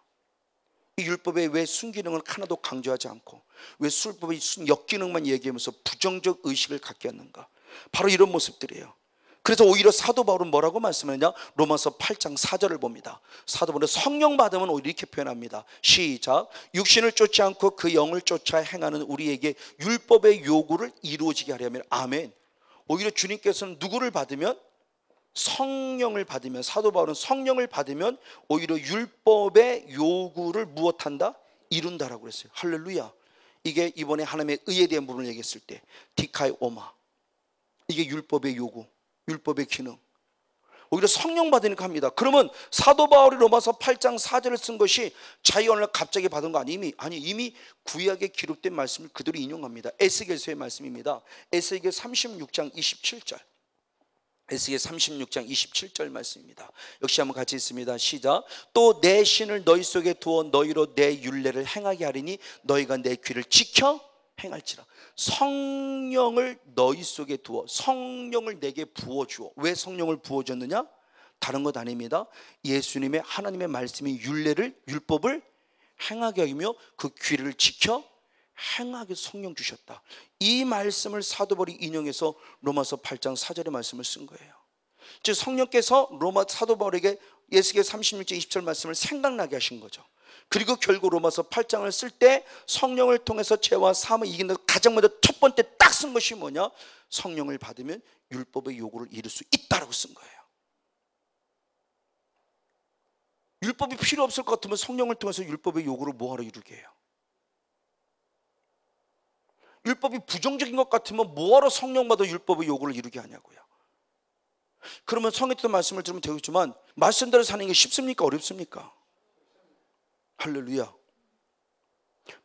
이 율법에 왜 순기능을 하나도 강조하지 않고 왜 율법의 역기능만 얘기하면서 부정적 의식을 갖게 하는가? 바로 이런 모습들이에요. 그래서 오히려 사도 바울은 뭐라고 말씀하느냐? 로마서 8장 4절을 봅니다. 사도 바울은 성령 받으면 오히려 이렇게 표현합니다. 시작. 육신을 쫓지 않고 그 영을 쫓아 행하는 우리에게 율법의 요구를 이루어지게 하려면, 아멘. 오히려 주님께서는 누구를 받으면? 성령을 받으면, 사도 바울은 성령을 받으면 오히려 율법의 요구를 무엇한다? 이룬다라고 그랬어요. 할렐루야. 이게 이번에 하나님의 의에 대한 부분을 얘기했을 때 디카이 오마, 이게 율법의 요구, 율법의 기능. 오히려 성령 받으니까 합니다. 그러면 사도 바울이 로마서 8장 4절을 쓴 것이 자기가 갑자기 받은 거 아니, 이미 구약에 기록된 말씀을 그대로 인용합니다. 에스겔서의 말씀입니다. 에스겔 36장 27절. 에스겔 36장 27절 말씀입니다. 역시 한번 같이 읽습니다. 시작. 또 내 신을 너희 속에 두어 너희로 내 율례를 행하게 하리니 너희가 내 귀를 지켜 행할지라. 성령을 너희 속에 두어 성령을 내게 부어주어. 왜 성령을 부어줬느냐? 다른 것 아닙니다. 예수님의 하나님의 말씀이 율법을 행하게 하며 그 귀를 지켜 행하게 성령 주셨다. 이 말씀을 사도 바울이 인용해서 로마서 8장 4절의 말씀을 쓴 거예요. 즉 성령께서 로마 사도 바울에게 에스겔 36장 20절 말씀을 생각나게 하신 거죠. 그리고 결국 로마서 8장을 쓸 때 성령을 통해서 죄와 사함을 이긴다. 가장 먼저 첫 번째 딱 쓴 것이 뭐냐? 성령을 받으면 율법의 요구를 이룰 수 있다라고 쓴 거예요. 율법이 필요 없을 것 같으면 성령을 통해서 율법의 요구를 뭐하러 이루게 해요? 율법이 부정적인 것 같으면 뭐하러 성령받아 율법의 요구를 이루게 하냐고요. 그러면 성경의 말씀을 들으면 되겠지만 말씀대로 사는 게 쉽습니까? 어렵습니까? 할렐루야.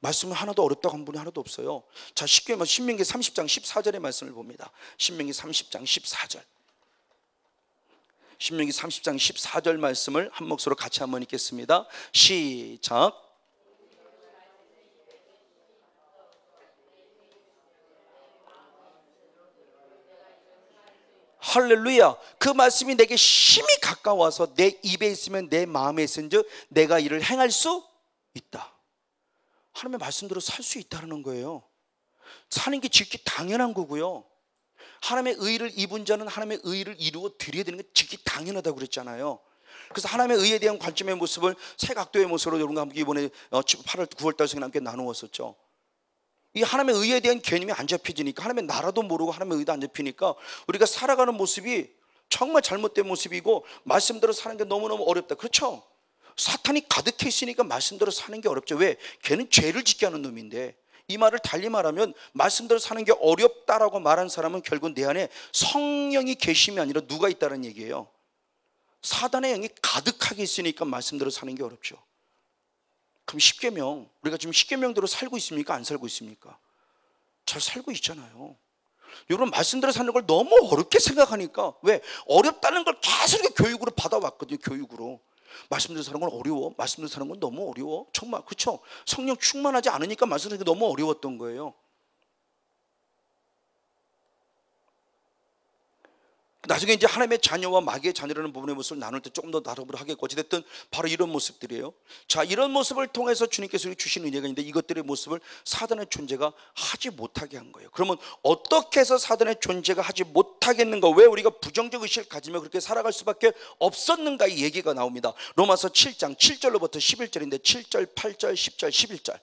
말씀은 하나도 어렵다고 한 분이 하나도 없어요. 자, 쉽게 말하면 신명기 30장 14절의 말씀을 봅니다. 신명기 30장 14절. 신명기 30장 14절 말씀을 한 목소리로 같이 한번 읽겠습니다. 시작. 할렐루야. 그 말씀이 내게 심히 가까워서 내 입에 있으면 내 마음에 있은즉 내가 이를 행할 수 있다. 하나님의 말씀대로 살 수 있다는 거예요. 사는 게 지극히 당연한 거고요. 하나님의 의를 입은 자는 하나님의 의를 이루어 드려야 되는 게 지극히 당연하다고 그랬잖아요. 그래서 하나님의 의에 대한 관점의 모습을 세 각도의 모습으로 여러분과 함께 이번에 8월 9월달 성경 함께 나누었었죠. 이 하나님의 의에 대한 개념이 안 잡혀지니까, 하나님의 나라도 모르고 하나님의 의도 안 잡히니까 우리가 살아가는 모습이 정말 잘못된 모습이고 말씀대로 사는 게 너무너무 어렵다. 그렇죠? 사탄이 가득해 있으니까 말씀대로 사는 게 어렵죠. 왜? 걔는 죄를 짓게 하는 놈인데. 이 말을 달리 말하면 말씀대로 사는 게 어렵다라고 말한 사람은 결국 내 안에 성령이 계심이 아니라 누가 있다는 얘기예요. 사단의 영이 가득하게 있으니까 말씀대로 사는 게 어렵죠. 그럼 십계명, 우리가 지금 십계명대로 살고 있습니까? 안 살고 있습니까? 잘 살고 있잖아요. 여러분, 말씀대로 사는 걸 너무 어렵게 생각하니까, 왜? 어렵다는 걸 계속 교육으로 받아왔거든요. 교육으로. 말씀대로 사는 건 어려워. 말씀대로 사는 건 너무 어려워. 정말 그렇죠? 성령 충만하지 않으니까 말씀대로 사는 게 너무 어려웠던 거예요. 나중에 이제 하나님의 자녀와 마귀의 자녀라는 부분의 모습을 나눌 때 조금 더 나눠보도록 하겠고, 어찌됐든 바로 이런 모습들이에요. 자, 이런 모습을 통해서 주님께서 주신 은혜가 있는데, 이것들의 모습을 사단의 존재가 하지 못하게 한 거예요. 그러면 어떻게 해서 사단의 존재가 하지 못하겠는가? 왜 우리가 부정적 의식을 가지며 그렇게 살아갈 수밖에 없었는가? 이 얘기가 나옵니다. 로마서 7장 7절로부터 11절인데 7절, 8절, 10절, 11절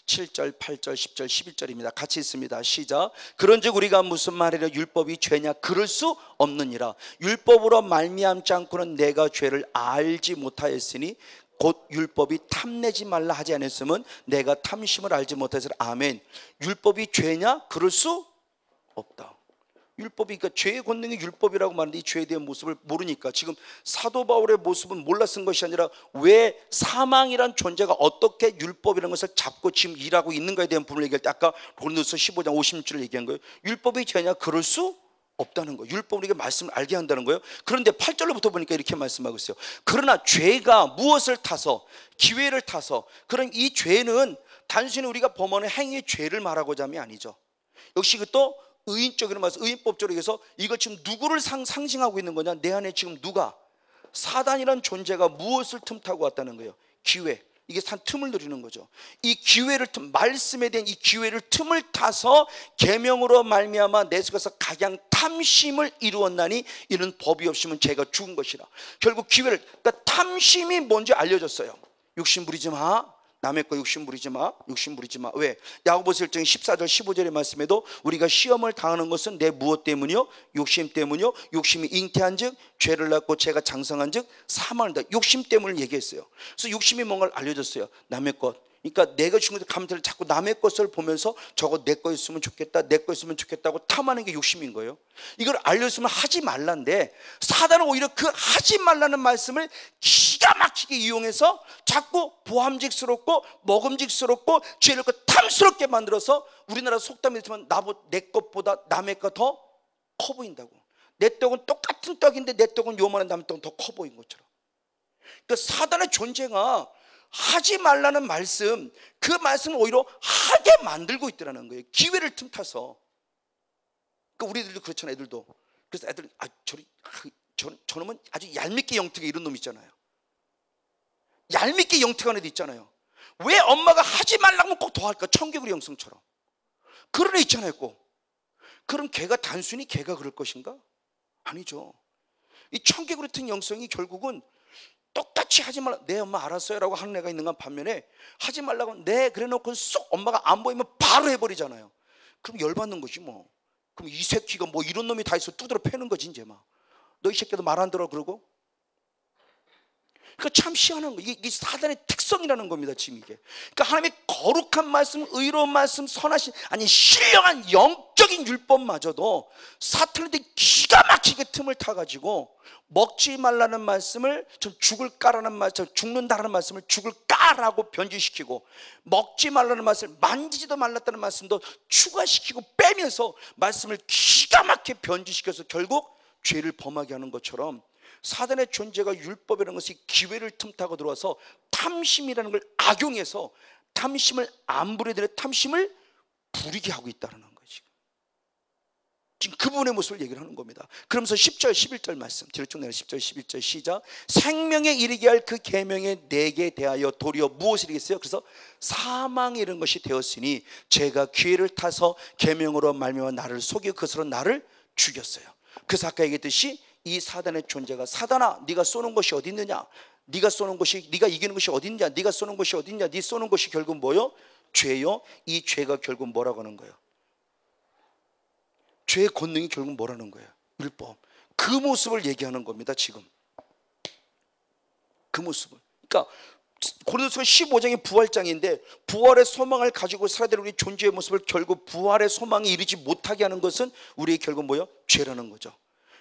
7절, 8절, 10절, 11절입니다. 같이 있습니다. 시작. 그런즉 우리가 무슨 말이라 율법이 죄냐? 그럴 수 없느니라. 율법으로 말미암지 않고는 내가 죄를 알지 못하였으니 곧 율법이 탐내지 말라 하지 않았으면 내가 탐심을 알지 못하였으라. 아멘. 율법이 죄냐? 그럴 수 없다. 율법이, 그러니까 죄의 권능이 율법이라고 말하는데 이 죄에 대한 모습을 모르니까 지금 사도 바울의 모습은 몰라 쓴 것이 아니라 왜 사망이란 존재가 어떻게 율법이라는 것을 잡고 지금 일하고 있는가에 대한 부분을 얘기할 때 아까 고린도서 15장 56절을 얘기한 거예요. 율법이 죄냐? 그럴 수 없다는 거예요. 율법은 우리가 말씀을 알게 한다는 거예요. 그런데 8절로부터 보니까 이렇게 말씀하고 있어요. 그러나 죄가 무엇을 타서? 기회를 타서. 그럼 이 죄는 단순히 우리가 범하는 행위의 죄를 말하고자 함이 아니죠. 역시 또 의인적으로 말해서 의인법적으로 해서 이거 지금 누구를 상징하고 있는 거냐? 내 안에 지금 누가? 사단이란 존재가 무엇을 틈타고 왔다는 거예요? 기회. 이게 산 틈을 누리는 거죠. 이 기회를 말씀에 대한 이 기회를 틈을 타서 계명으로 말미암아 내 속에서 각양 탐심을 이루었나니 이는 법이 없으면 죄가 죽은 것이라. 결국 기회를, 그러니까 탐심이 뭔지 알려졌어요. 욕심 부리지 마. 남의 거 욕심 부리지 마. 욕심 부리지 마. 왜? 야고보서 1장 14절 15절의 말씀에도 우리가 시험을 당하는 것은 내 무엇 때문이요? 욕심 때문이요. 욕심이 잉태한 즉 죄를 낳고 죄가 장성한 즉 사망을 다. 욕심 때문을 얘기했어요. 그래서 욕심이 뭔가를 알려줬어요. 남의 것. 그러니까 내가 주는 감정을 자꾸 남의 것을 보면서 저거 내 거였으면 좋겠다, 내 거였으면 좋겠다고 탐하는 게 욕심인 거예요. 이걸 알려주면 하지 말란데 사단은 오히려 그 하지 말라는 말씀을 기가 막히게 이용해서 자꾸 보함직스럽고 먹음직스럽고 죄를 탐스럽게 만들어서 우리나라 속담이지만 내 것보다 남의 거 더 커 보인다고. 내 떡은 똑같은 떡인데 내 떡은 요만한 남의 떡은 더 커 보인 것처럼. 그러니까 사단의 존재가 하지 말라는 말씀, 그 말씀을 오히려 하게 만들고 있더라는 거예요. 기회를 틈타서. 그러니까 우리들도 그렇잖아요. 애들도. 그래서 애들 저놈은 아주 얄밉게 영특해 이런 놈 있잖아요. 얄밉게 영특한 애도 있잖아요. 왜 엄마가 하지 말라면 꼭 더 할까? 청개구리 영성처럼. 그런 애 있잖아요. 꼭. 그럼 걔가 단순히 걔가 그럴 것인가? 아니죠. 이 청개구리 같은 영성이 결국은 똑같이 하지 말라. 내 엄마 알았어요 라고 하는 애가 있는가 반면에 하지 말라고 네 그래 놓고 쏙 엄마가 안 보이면 바로 해버리잖아요. 그럼 열받는 거지 뭐. 그럼 이 새끼가 뭐 이런 놈이 다 있어 두드려 패는 거지 이제 막. 너 이 새끼도 말 안 들어 그러고. 그러니까 참 희한한 거. 이게 사단의 특성이라는 겁니다 지금 이게. 그러니까 하나님의 거룩한 말씀, 의로운 말씀, 선하신 아니 신령한 영적인 율법마저도 사탄한테 기가 막히게 틈을 타가지고 먹지 말라는 말씀을 좀 죽을 까라는 말씀, 죽는다라는 말씀을 죽을 까라고 변질시키고 먹지 말라는 말씀을 만지지도 말랐다는 말씀도 추가시키고 빼면서 말씀을 기가 막히게 변질시켜서 결국 죄를 범하게 하는 것처럼 사단의 존재가 율법이라는 것이 기회를 틈타고 들어와서 탐심이라는 걸 악용해서 탐심을 안 부려야 되는 탐심을 부리게 하고 있다는 거지. 지금 그 부분의 모습을 얘기를 하는 겁니다. 그러면서 10절 11절 말씀 뒤로 쭉 내려 10절 11절 시작. 생명에 이르게 할 그 계명에 내게 대하여 도리어 무엇을 이르겠어요? 그래서 사망에 이른 것이 되었으니 제가 기회를 타서 계명으로 말미암아 나를 속여 그것으로 나를 죽였어요. 그래서 아까 얘기했듯이 이 사단의 존재가 사단아 네가 쏘는 것이 어디 있느냐, 네가 쏘는 것이 네가 이기는 것이 어디 있냐, 네가 쏘는 것이 어디 있냐, 네 쏘는 것이 결국 뭐요? 죄요. 이 죄가 결국 뭐라고 하는 거예요? 죄의 권능이 결국 뭐라는 거예요? 율법. 그 모습을 얘기하는 겁니다 지금. 그 모습을. 그러니까 고린도서 15장이 부활장인데 부활의 소망을 가지고 살아야 될 우리 존재의 모습을 결국 부활의 소망에 이르지 못하게 하는 것은 우리의 결국 뭐예요? 죄라는 거죠.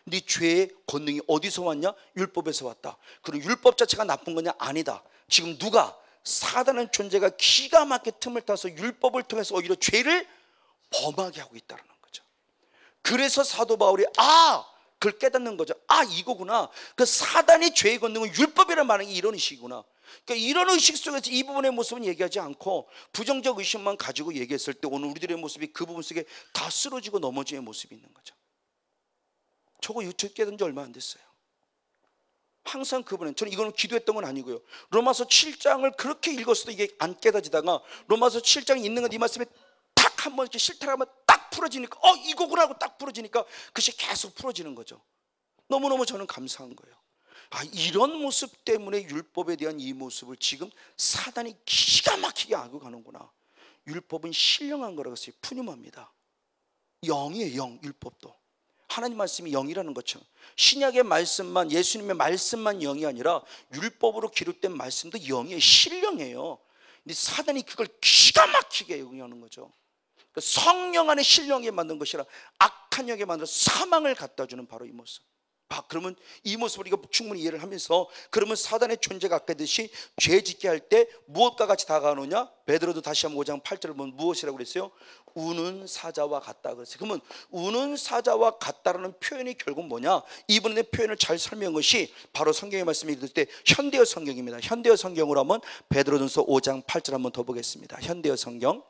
근데 이 죄의 권능이 어디서 왔냐? 율법에서 왔다. 그리고 율법 자체가 나쁜 거냐? 아니다. 지금 누가? 사단은 존재가 기가 막히게 틈을 타서 율법을 통해서 오히려 죄를 범하게 하고 있다는 거죠. 그래서 사도 바울이 그걸 깨닫는 거죠. 이거구나. 그 사단이 죄의 권능은 율법이라는 말이 이런 의식이구나. 그러니까 이런 의식 속에서 이 부분의 모습은 얘기하지 않고 부정적 의식만 가지고 얘기했을 때 오늘 우리들의 모습이 그 부분 속에 다 쓰러지고 넘어지는 모습이 있는 거죠. 저거 유튜브 깨닫은 지 얼마 안 됐어요. 항상 그분은, 저는 이거는 기도했던 건 아니고요. 로마서 7장을 그렇게 읽었어도 이게 안 깨닫지다가 로마서 7장에 있는 건 이 말씀에 딱 한 번 이렇게 실타하면 딱 풀어지니까 이거구나 하고 딱 풀어지니까 그것이 계속 풀어지는 거죠. 너무너무 저는 감사한 거예요. 이런 모습 때문에 율법에 대한 이 모습을 지금 사단이 기가 막히게 알고 가는구나. 율법은 신령한 거라고 했어요. 푸념합니다. 영이에요. 영. 율법도 하나님 말씀이 영이라는 것처럼 신약의 말씀만, 예수님의 말씀만 영이 아니라 율법으로 기록된 말씀도 영이에요. 신령해요. 근데 사단이 그걸 기가 막히게 영위하는 거죠. 성령 안에 신령하게 만든 것이라 악한 영에 만들어 사망을 갖다 주는 바로 이 모습. 그러면 이 모습을 우리가 충분히 이해를 하면서, 그러면 사단의 존재가 아까 했듯이 죄 짓게 할 때 무엇과 같이 다가오느냐? 베드로도 다시 한번 5장 8절을 보면 무엇이라고 그랬어요? 우는 사자와 같다 그랬어요. 그러면 우는 사자와 같다라는 표현이 결국 뭐냐? 이분의 표현을 잘 설명한 것이 바로 성경의 말씀을 읽을 때 현대어 성경입니다. 현대어 성경으로 한번 베드로전서 5장 8절 한번 더 보겠습니다. 현대어 성경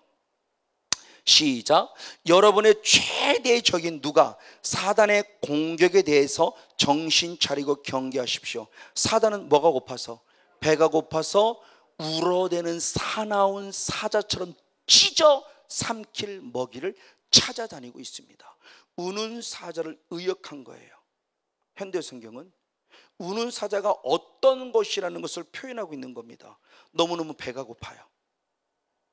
시작. 여러분의 최대의 적인 누가? 사단의 공격에 대해서 정신 차리고 경계하십시오. 사단은 뭐가 고파서? 배가 고파서 울어대는 사나운 사자처럼 찢어 삼킬 먹이를 찾아다니고 있습니다. 우는 사자를 의역한 거예요. 현대 성경은 우는 사자가 어떤 것이라는 것을 표현하고 있는 겁니다. 너무너무 배가 고파요.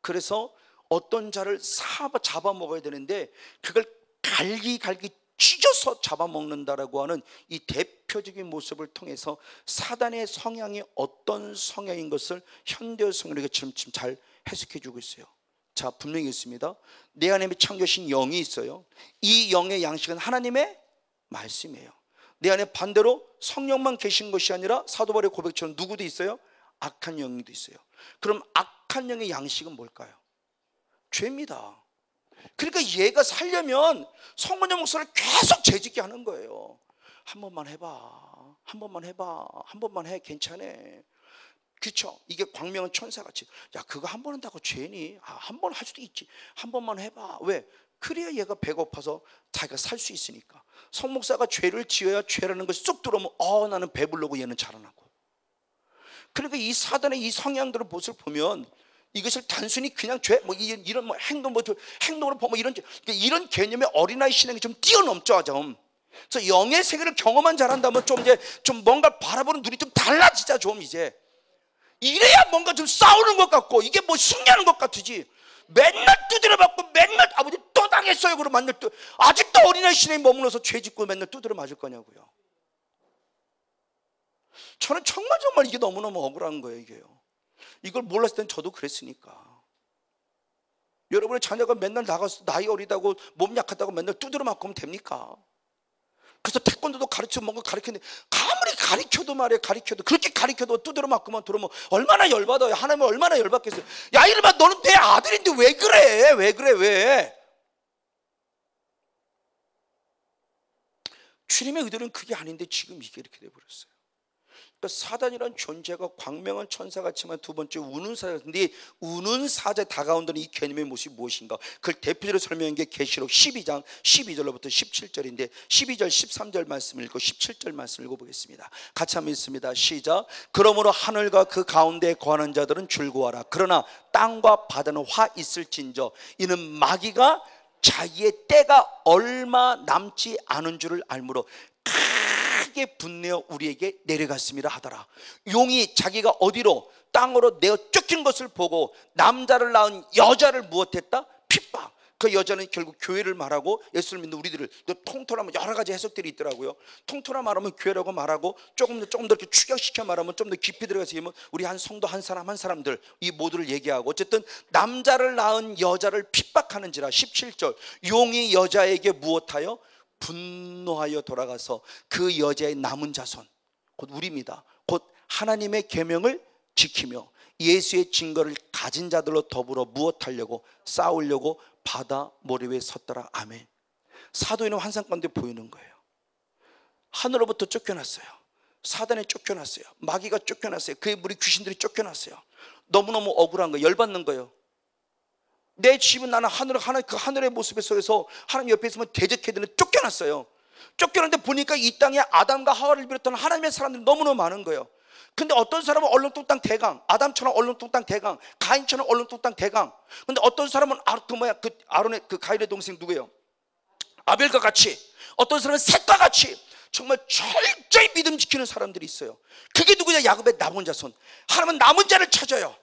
그래서 어떤 자를 잡아먹어야 되는데 그걸 갈기갈기 찢어서 잡아먹는다라고 하는 이 대표적인 모습을 통해서 사단의 성향이 어떤 성향인 것을 현대어 성경이 지금 잘 해석해 주고 있어요. 자, 분명히 있습니다. 내 안에 창조신 영이 있어요. 이 영의 양식은 하나님의 말씀이에요. 내 안에 반대로 성령만 계신 것이 아니라 사도 바울의 고백처럼 누구도 있어요? 악한 영도 있어요. 그럼 악한 영의 양식은 뭘까요? 죄입니다. 그러니까 얘가 살려면 성문의 목소리를 계속 죄짓게 하는 거예요. 한 번만 해봐, 한 번만 해봐, 한 번만 해, 괜찮아. 그렇죠? 이게 광명은 천사같이, 야 그거 한 번 한다고 죄니? 한 번 할 수도 있지, 한 번만 해봐. 왜? 그래야 얘가 배고파서 자기가 살 수 있으니까. 성목사가 죄를 지어야 죄라는 것이 쏙 들어오면 나는 배부르고 얘는 자라나고. 그러니까 이 사단의 이 성향들의 모습을 보면 이것을 단순히 그냥 죄, 이런 행동으로 보면 이런 개념의 어린아이 신앙이 좀 뛰어넘죠, 좀. 그래서 영의 세계를 경험한 잘한다면 좀 뭔가 바라보는 눈이 좀 달라지자, 좀 이제. 이래야 뭔가 좀 싸우는 것 같고 이게 뭐 승리하는 것 같으지. 맨날 두드려 맞고 맨날 아버지 또 당했어요. 그러면 맨날 아직도 어린아이 신앙에 머물러서 죄 짓고 맨날 두드려 맞을 거냐고요. 저는 정말 이게 너무너무 억울한 거예요, 이게요. 이걸 몰랐을 땐 저도 그랬으니까. 여러분의 자녀가 맨날 나가서 나이 어리다고 몸 약하다고 맨날 두드려 맞고 하면 됩니까? 그래서 태권도도 가르치고 뭔가 가르쳤는데 아무리 가르쳐도 말이에요. 그렇게 가르쳐도 두드려 맞고만 들어오면 얼마나 열받아요. 하나님은 얼마나 열받겠어요. 야 이놈아 너는 내 아들인데 왜 그래? 왜? 주님의 의도는 그게 아닌데 지금 이게 이렇게 돼버렸어요. 그러니까 사단이란 존재가 광명한 천사같지만 두 번째 우는 사자인데, 우는 사자에 다가온다는 이 개념의 모습이 무엇인가? 그걸 대표적으로 설명한 게 계시록 12장 12절로부터 17절인데 12절 13절 말씀 읽고 17절 말씀 읽어보겠습니다. 같이 한번 읽습니다. 시작. 그러므로 하늘과 그 가운데 거하는 자들은 즐거워하라. 그러나 땅과 바다는 화 있을진저 이는 마귀가 자기의 때가 얼마 남지 않은 줄을 알므로 크게 분내어 우리에게 내려갔습니다 하더라. 용이 자기가 어디로? 땅으로 내어 쫓긴 것을 보고 남자를 낳은 여자를 무엇했다? 핍박. 그 여자는 결국 교회를 말하고 예수를 믿는 우리들을 또 통틀어하면 여러 가지 해석들이 있더라고요. 통틀어 말하면 교회라고 말하고 조금 더 이렇게 축약시켜 말하면 좀 더 깊이 들어가서 얘기하면 우리 한 성도 한 사람들 이 모두를 얘기하고, 어쨌든 남자를 낳은 여자를 핍박하는지라 17절 용이 여자에게 무엇하여 분노하여 돌아가서 그 여자의 남은 자손 곧 우리입니다. 곧 하나님의 계명을 지키며 예수의 증거를 가진 자들로 더불어 무엇하려고 싸우려고 바다 모래 위에 섰더라. 아멘. 사도인은 환상 가운데 보이는 거예요. 하늘로부터 쫓겨났어요. 사단에 쫓겨났어요. 마귀가 쫓겨났어요. 그의 무리 귀신들이 쫓겨났어요. 너무너무 억울한 거예요. 열받는 거예요. 내 집은 나는 그 하늘의 모습 속에서 하나님 옆에 있으면 대적해야 되는데 쫓겨났어요. 쫓겨났는데 보니까 이 땅에 아담과 하와를 비롯한 하나님의 사람들이 너무너무 많은 거예요. 근데 어떤 사람은 얼렁뚱땅 대강, 아담처럼 얼렁뚱땅 대강, 가인처럼 얼렁뚱땅 대강. 근데 어떤 사람은 아론의 그 가인의 동생 누구예요? 아벨과 같이. 어떤 사람은 셋과 같이 정말 철저히 믿음 지키는 사람들이 있어요. 그게 누구냐? 야곱의 남은 자손. 하나님은 남은 자를 찾아요.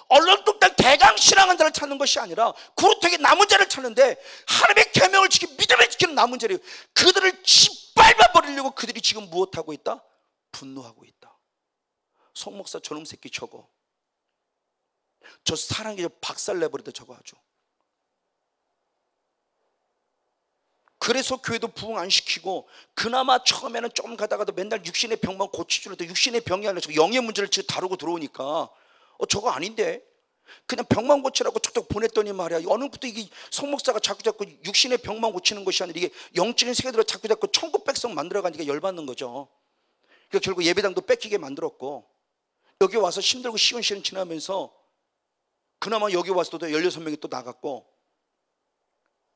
얼렁뚱땅 대강 신앙한 자를 찾는 것이 아니라 구루통에 남은 자를 찾는데, 하나님의 계명을 지키고 믿음을 지키는 남은 자를, 그들을 짓밟아 버리려고 그들이 지금 무엇하고 있다? 분노하고 있다. 송 목사 저놈 새끼 저거, 저 사랑이 박살 내버리다 저거 아주. 그래서 교회도 부흥 안 시키고, 그나마 처음에는 좀 가다가도 맨날 육신의 병만 고치주는데, 육신의 병이 아니라 영의 문제를 다루고 들어오니까 저거 아닌데 그냥 병만 고치라고 툭툭 보냈더니 말이야, 어느부터 이게 송 목사가 자꾸 육신의 병만 고치는 것이 아니라 이게 영적인 세계들을 자꾸 천국 백성 만들어가니까 열받는 거죠. 그러니까 결국 예배당도 뺏기게 만들었고, 여기 와서 힘들고 쉬운 시간 지나면서 그나마 여기 와서도 16명이 또 나갔고,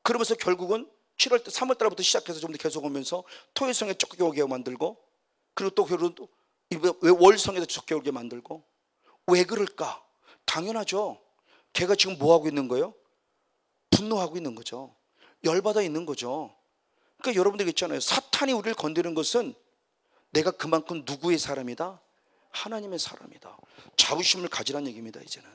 그러면서 결국은 3월 달부터 시작해서 좀 더 계속 오면서 토요성에 쫓겨 오게 만들고, 그리고 또 결국 월성에서 쫓겨 오게 만들고. 왜 그럴까? 당연하죠. 걔가 지금 뭐 하고 있는 거예요? 분노하고 있는 거죠. 열받아 있는 거죠. 그러니까 여러분들 있잖아요. 사탄이 우리를 건드리는 것은 내가 그만큼 누구의 사람이다? 하나님의 사람이다. 자부심을 가지라는 얘기입니다. 이제는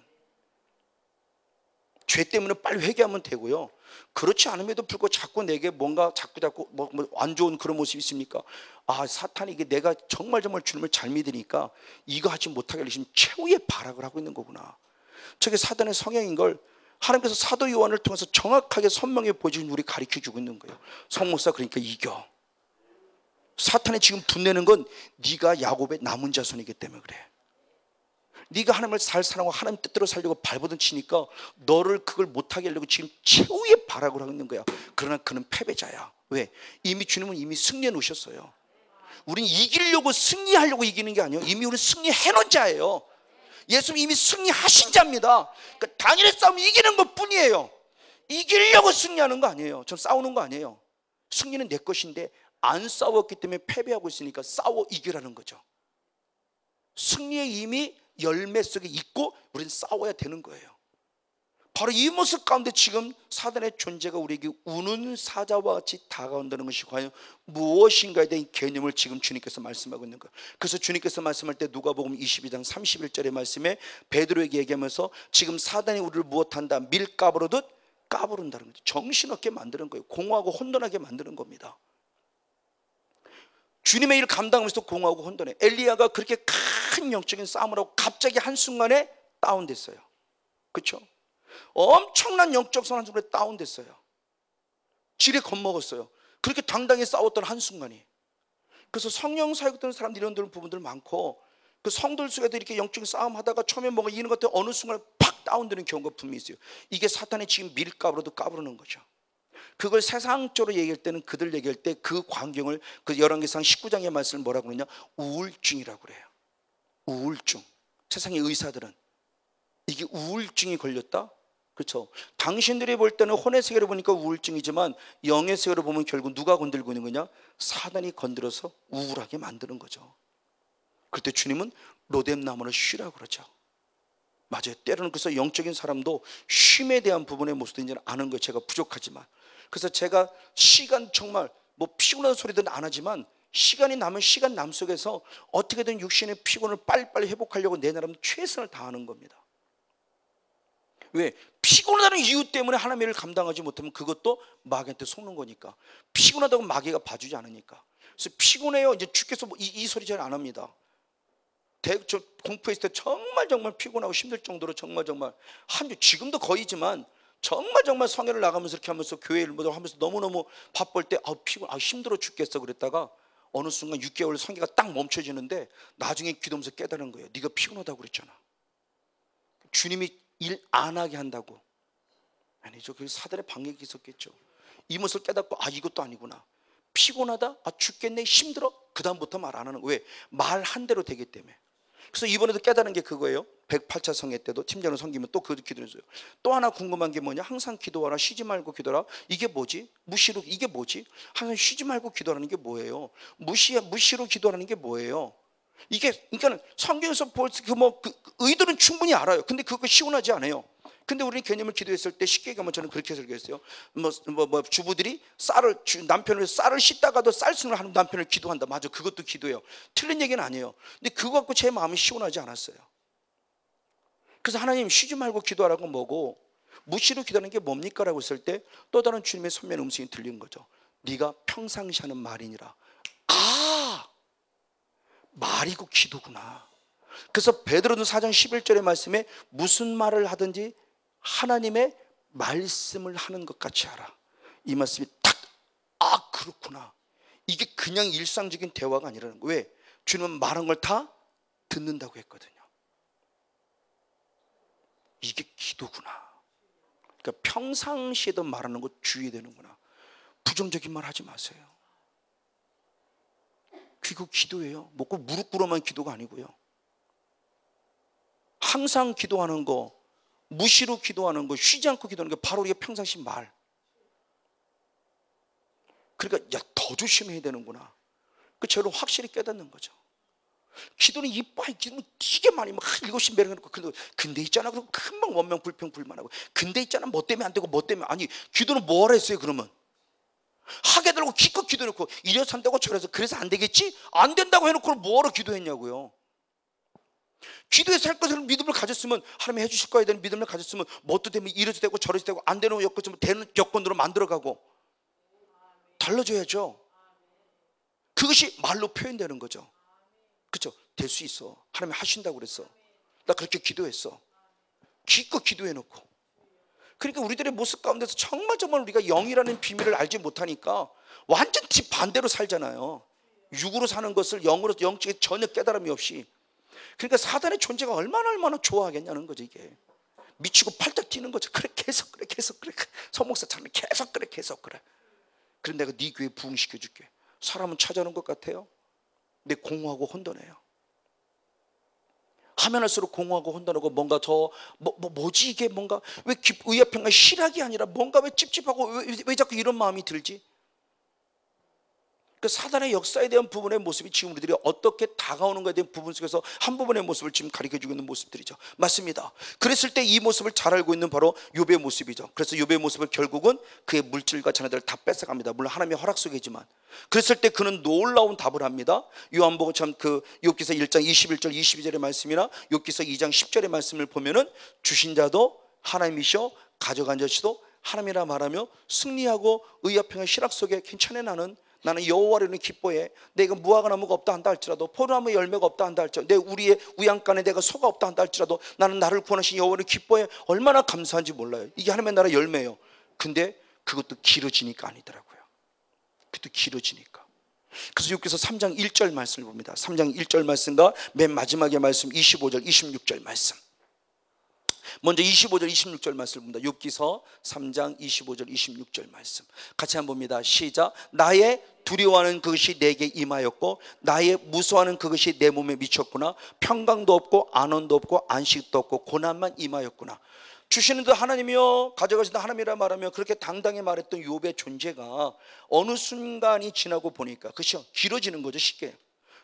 죄 때문에 빨리 회개하면 되고요. 그렇지 않음에도 불구하고 자꾸 내게 뭔가 자꾸 뭐 안 좋은 그런 모습이 있습니까? 아, 사탄이 이게 내가 정말 주님을 잘 믿으니까 이거 하지 못하게 하시면 최후의 발악을 하고 있는 거구나. 저게 사단의 성향인 걸 하나님께서 사도 요한을 통해서 정확하게 선명히 보여주신 우리 가르쳐 주고 있는 거예요. 송 목사, 그러니까 이겨. 사탄이 지금 분내는 건 네가 야곱의 남은 자손이기 때문에 그래. 네가 하나님을 잘 사랑하고 하나님 뜻대로 살려고 발버둥 치니까 너를 그걸 못하게 하려고 지금 최후의 발악을 하고 있는 거야. 그러나 그는 패배자야. 왜? 이미 주님은 이미 승리해 놓으셨어요. 우린 이기려고 승리하려고 이기는 게 아니에요. 이미 우리는 승리해 놓은 자예요. 예수님이 이미 승리하신 자입니다. 그러니까 단일의 싸움 이기는 것 뿐이에요. 이기려고 승리하는 거 아니에요. 전 싸우는 거 아니에요. 승리는 내 것인데 안 싸웠기 때문에 패배하고 있으니까 싸워 이기라는 거죠. 승리에 이미 열매 속에 있고 우리는 싸워야 되는 거예요. 바로 이 모습 가운데 지금 사단의 존재가 우리에게 우는 사자와 같이 다가온다는 것이 과연 무엇인가에 대한 개념을 지금 주님께서 말씀하고 있는 거예요. 그래서 주님께서 말씀할 때 누가복음 22장 31절의 말씀에 베드로에게 얘기하면서 지금 사단이 우리를 무엇한다? 밀가부르듯 까부른다는 거죠. 정신없게 만드는 거예요. 공허하고 혼돈하게 만드는 겁니다. 주님의 일을 감당하면서도 공허하고 혼돈해. 엘리야가 그렇게 큰 영적인 싸움을 하고 갑자기 한순간에 다운됐어요. 그렇죠? 엄청난 영적 선한순간에 다운됐어요. 지레 겁먹었어요. 그렇게 당당히 싸웠던 한순간이. 그래서 성령 사역되는 사람들이 이런 부분들 많고, 그 성들 속에도 이렇게 영적인 싸움 하다가 처음에 뭔가 이기는 것 같아 어느 순간 팍 다운되는 경우가 분명히 있어요. 이게 사탄이 지금 밀가부로도 까부르는 거죠. 그걸 세상적으로 얘기할 때는, 그들 얘기할 때 그 광경을 그 열왕기상 19장의 말씀을 뭐라고 그러냐? 우울증이라고 그래요. 우울증. 세상의 의사들은 이게 우울증이 걸렸다? 그렇죠. 당신들이 볼 때는 혼의 세계로 보니까 우울증이지만 영의 세계로 보면 결국 누가 건들고 있는 거냐? 사단이 건드려서 우울하게 만드는 거죠. 그때 주님은 로뎀나무를 쉬라고 그러죠. 맞아요. 때로는 그래서 영적인 사람도 쉼에 대한 부분의 모습도 이제 아는 거 제가 부족하지만, 그래서 제가 시간 정말 뭐 피곤한 소리든 안 하지만 시간이 남은 시간 남 속에서 어떻게든 육신의 피곤을 빨리빨리 회복하려고 내 나름 최선을 다하는 겁니다. 왜? 피곤하다는 이유 때문에 하나님의 일을 감당하지 못하면 그것도 마귀한테 속는 거니까. 피곤하다고 마귀가 봐주지 않으니까. 그래서 피곤해요 이제 주께서 이 소리 잘 안 합니다. 저 공포했을 때 정말 피곤하고 힘들 정도로 정말 한 주, 지금도 거의지만 정말 성회를 나가면서 이렇게 하면서 교회 일도 하면서 너무너무 바쁠 때 힘들어 죽겠어 그랬다가 어느 순간 6개월 성회가 딱 멈춰지는데 나중에 기도하면서 깨달은 거예요. 네가 피곤하다고 그랬잖아. 주님이 일 안 하게 한다고. 아니죠. 그 사단의 방역이 있었겠죠. 이 모습을 깨닫고 이것도 아니구나. 피곤하다? 죽겠네? 힘들어? 그 다음부터 말 안 하는 거예요. 왜? 말 한 대로 되기 때문에. 그래서 이번에도 깨달은 게 그거예요. 108차 성회 때도 팀장을 섬기면 또 그 기도했어요. 또 하나 궁금한 게 뭐냐? 항상 기도하라, 쉬지 말고 기도하라. 이게 뭐지? 무시로, 이게 뭐지? 항상 쉬지 말고 기도하는 게 뭐예요? 무시로 기도하는 게 뭐예요? 이게 그러니까 성경에서 볼 그 의도는 충분히 알아요. 근데 그거 시원하지 않아요. 근데 우리는 개념을 기도했을 때 쉽게 얘기하면 저는 그렇게 설교했어요. 주부들이 남편을 쌀을 씻다가도 쌀순을 하는 남편을 기도한다. 맞아, 그것도 기도예요. 틀린 얘기는 아니에요. 근데 그거 갖고 제 마음이 시원하지 않았어요. 그래서 하나님 쉬지 말고 기도하라고 뭐고 무시로 기도하는 게 뭡니까? 라고 했을 때 또 다른 주님의 선명한 음성이 들리는 거죠. 네가 평상시 하는 말이니라. 말이고 기도구나. 그래서 베드로는 4장 11절의 말씀에 무슨 말을 하든지 하나님의 말씀을 하는 것 같이 하라. 이 말씀이 딱 그렇구나. 이게 그냥 일상적인 대화가 아니라는 거예요. 왜? 주님은 말한 걸 다 듣는다고 했거든요. 이게 기도구나. 그러니까 평상시에도 말하는 거 주의되는구나. 부정적인 말 하지 마세요. 그거 기도예요. 꼭 무릎 꿇어만 기도가 아니고요. 항상 기도하는 거, 무시로 기도하는 거, 쉬지 않고 기도하는 게 바로 우리가 평상시 말. 그러니까 더 조심해야 되는구나. 그 저를 확실히 깨닫는 거죠. 기도는 기도는 되게 많이 막 7시 매일 해놓고 근데 있잖아. 그리고 금방 원명 불평 불만하고 근데 있잖아. 뭐 때문에 안 되고 뭐 때문에 아니 기도는 뭐하라 했어요 그러면? 하게 되고 기껏 기도해놓고 이래서 한다고 저래서 그래서 안 되겠지? 안 된다고 해놓고 뭐하러 기도했냐고요. 기도해서 할 것을 믿음을 가졌으면 하나님이 해주실 거에 대한 믿음을 가졌으면 뭣도 되면 이래도 되고 저래도 되고 안 되는 여건 되는 여건으로 만들어가고 달라져야죠. 그것이 말로 표현되는 거죠. 그렇죠? 될 수 있어. 하나님이 하신다고 그랬어. 나 그렇게 기도했어. 기껏 기도해놓고. 그러니까 우리들의 모습 가운데서 정말 우리가 영이라는 비밀을 알지 못하니까 완전 반대로 살잖아요. 육으로 사는 것을 영으로 영적인 전혀 깨달음이 없이. 그러니까 사단의 존재가 얼마나 좋아하겠냐는 거죠. 이게 미치고 팔짝 뛰는 거죠. 그래 계속 그래 서목사처럼 계속 그래. 그럼 내가 네 교회 부흥시켜 줄게. 사람은 찾아오는 것 같아요. 근데 공허하고 혼돈해요. 하면 할수록 공허하고 혼돈하고 뭔가 뭐지 이게 뭔가 왜 의아평가 실학이 아니라 뭔가 왜 찝찝하고 왜 자꾸 이런 마음이 들지? 그 사단의 역사에 대한 부분의 모습이 지금 우리들이 어떻게 다가오는 것에 대한 부분 속에서 한 부분의 모습을 지금 가리켜주고 있는 모습들이죠. 맞습니다. 그랬을 때 이 모습을 잘 알고 있는 바로 욥의 모습이죠. 그래서 욥의 모습을 결국은 그의 물질과 자녀들을 다 뺏어갑니다. 물론 하나님의 허락 속이지만 그랬을 때 그는 놀라운 답을 합니다. 요한복음 참 욥기서 1장 21절 22절의 말씀이나 욥기서 2장 10절의 말씀을 보면은 주신 자도 하나님이시오 가져간 자시도 하나님이라 말하며 승리하고 의아평의 실학 속에 괜찮아 나는 여호와를 기뻐해. 내가 무화과 나무가 없다 한다 할지라도 포도나무 열매가 없다 한다 할지라도 내 우리의 우양간에 내가 소가 없다 한다 할지라도 나는 나를 구원하신 여호와를 기뻐해. 얼마나 감사한지 몰라요. 이게 하나님의 나라 열매예요. 근데 그것도 길어지니까 아니더라고요. 그것도 길어지니까. 그래서 여기서 3장 1절 말씀을 봅니다. 3장 1절 말씀과 맨 마지막의 말씀 25절 26절 말씀. 먼저 25절 26절 말씀을 봅니다. 욥기서 3장 25절 26절 말씀 같이 한번 봅니다. 시작. 나의 두려워하는 그것이 내게 임하였고 나의 무서워하는 그것이 내 몸에 미쳤구나. 평강도 없고 안원도 없고 안식도 없고 고난만 임하였구나. 주시는 듯 하나님이여 가져가신다 하나님이라 말하며 그렇게 당당히 말했던 욥의 존재가 어느 순간이 지나고 보니까 그것이 길어지는 거죠. 쉽게.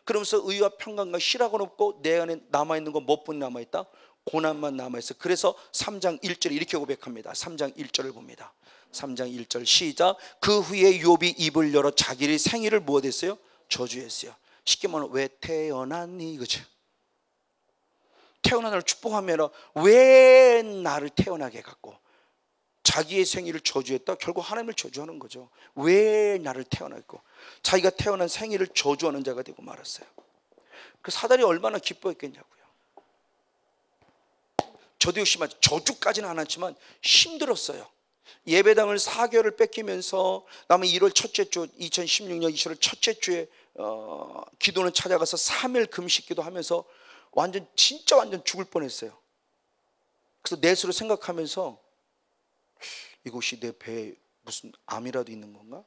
그러면서 의와 평강과 실학은 없고 내 안에 남아있는 건 무엇뿐이 남아있다? 고난만 남아있어. 그래서 3장 1절에 이렇게 고백합니다. 3장 1절을 봅니다. 3장 1절 시작. 그 후에 욥이 입을 열어 자기의 생일을 무엇했어요? 저주했어요. 쉽게 말하면 왜 태어났니 이거죠. 태어난 날 축복함이 아니라 왜 나를 태어나게 해갖고 자기의 생일을 저주했다. 결국 하나님을 저주하는 거죠. 왜 나를 태어났고 자기가 태어난 생일을 저주하는 자가 되고 말았어요. 그 사단이 얼마나 기뻐했겠냐고요. 저도 역시 저주까지는 안 했지만 힘들었어요. 예배당을 4개월을 뺏기면서 남은 1월 첫째 주 2016년 2월 첫째 주에 기도는 찾아가서 3일 금식기도 하면서 진짜 완전 죽을 뻔했어요. 그래서 내 스스로 생각하면서 이곳이 내 배에 무슨 암이라도 있는 건가?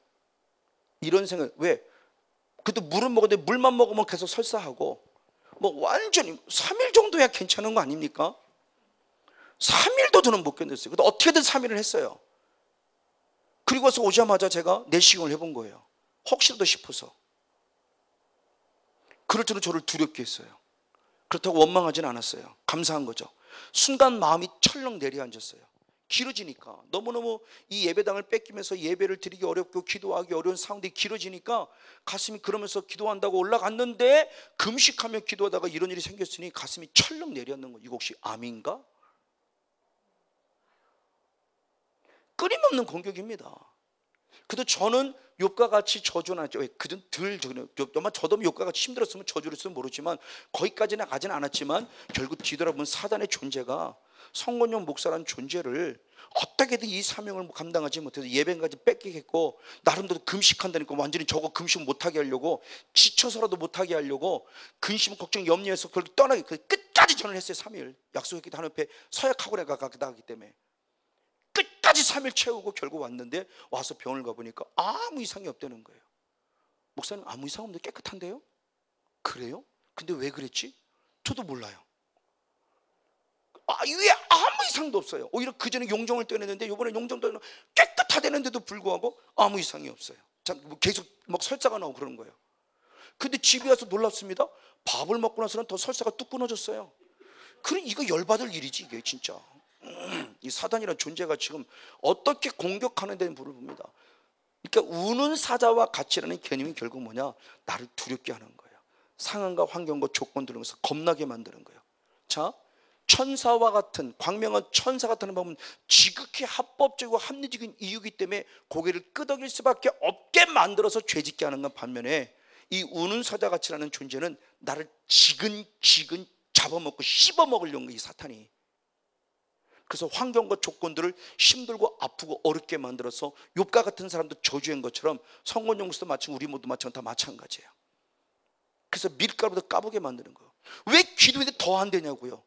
이런 생각. 왜? 그래도 물은 먹었는데 물만 먹으면 계속 설사하고 완전히 3일 정도야 괜찮은 거 아닙니까? 3일도 저는 못 견뎠어요. 근데 어떻게든 3일을 했어요. 그리고 와서 오자마자 제가 내시경을 해본 거예요. 혹시라도 싶어서. 그럴 때는 저를 두렵게 했어요. 그렇다고 원망하지는 않았어요. 감사한 거죠. 순간 마음이 철렁 내려앉았어요. 길어지니까 너무너무 이 예배당을 뺏기면서 예배를 드리기 어렵고 기도하기 어려운 상황들이 길어지니까 가슴이 그러면서 기도한다고 올라갔는데 금식하며 기도하다가 이런 일이 생겼으니 가슴이 철렁 내려앉는 거예요. 이거 혹시 암인가? 끊임없는 공격입니다. 그래도 저는 욥과 같이 저주는 하죠. 그전 아마 저도 욥과 같이 힘들었으면 저주를 했으면 모르지만 거기까지는 가지는 않았지만 결국 뒤돌아보면 사단의 존재가 성건용 목사라는 존재를 어떻게든 이 사명을 감당하지 못해서 예배까지 뺏기겠고 나름대로 금식한다니까 완전히 저거 금식 못하게 하려고 지쳐서라도 못하게 하려고 근심 걱정 염려해서 결국 떠나게 끝까지 저는 했어요. 3일 약속했기 때문에 하나님 앞에 서약하고 내가 가기 때문에 끝까지 3일 채우고 결국 왔는데 와서 병원을 가보니까 아무 이상이 없다는 거예요. 목사님 아무 이상 없는데 깨끗한데요? 그래요? 근데 왜 그랬지? 저도 몰라요. 왜 아무 이상도 없어요. 오히려 그전에 용종을 떠냈는데 이번에 용종도 깨끗하다는데도 불구하고 아무 이상이 없어요. 계속 설사가 나오고 그러는 거예요. 근데 집에 와서 놀랍습니다. 밥을 먹고 나서는 더 설사가 뚝 끊어졌어요. 그럼 이거 열받을 일이지 이게 진짜. 이 사단이라는 존재가 지금 어떻게 공격하는 데는 불을 봅니다. 그러니까 우는 사자와 같이라는 개념이 결국 뭐냐? 나를 두렵게 하는 거예요. 상황과 환경과 조건들을 위해서 겁나게 만드는 거예요. 자, 천사와 같은 광명한 천사 같은 법은 지극히 합법적이고 합리적인 이유이기 때문에 고개를 끄덕일 수밖에 없게 만들어서 죄짓게 하는 건 반면에 이 우는 사자같이라는 존재는 나를 지근지근 잡아먹고 씹어먹으려는 거예요. 이 사탄이. 그래서 환경과 조건들을 힘들고 아프고 어렵게 만들어서 욥과 같은 사람도 저주한 것처럼 성곤용수도 마찬가지고 우리 모두 다 마찬가지예요. 그래서 밀가루도 까보게 만드는 거예요. 왜 기도했는데 더 안 되냐고요.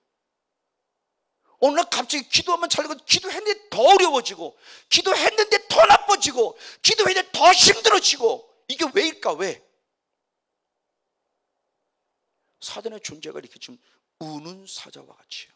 어느 날 갑자기 기도하면 잘 되고 기도했는데 더 어려워지고 기도했는데 더 나빠지고 기도했는데 더 힘들어지고 이게 왜일까? 왜? 사단의 존재가 이렇게 지금 우는 사자와 같이요.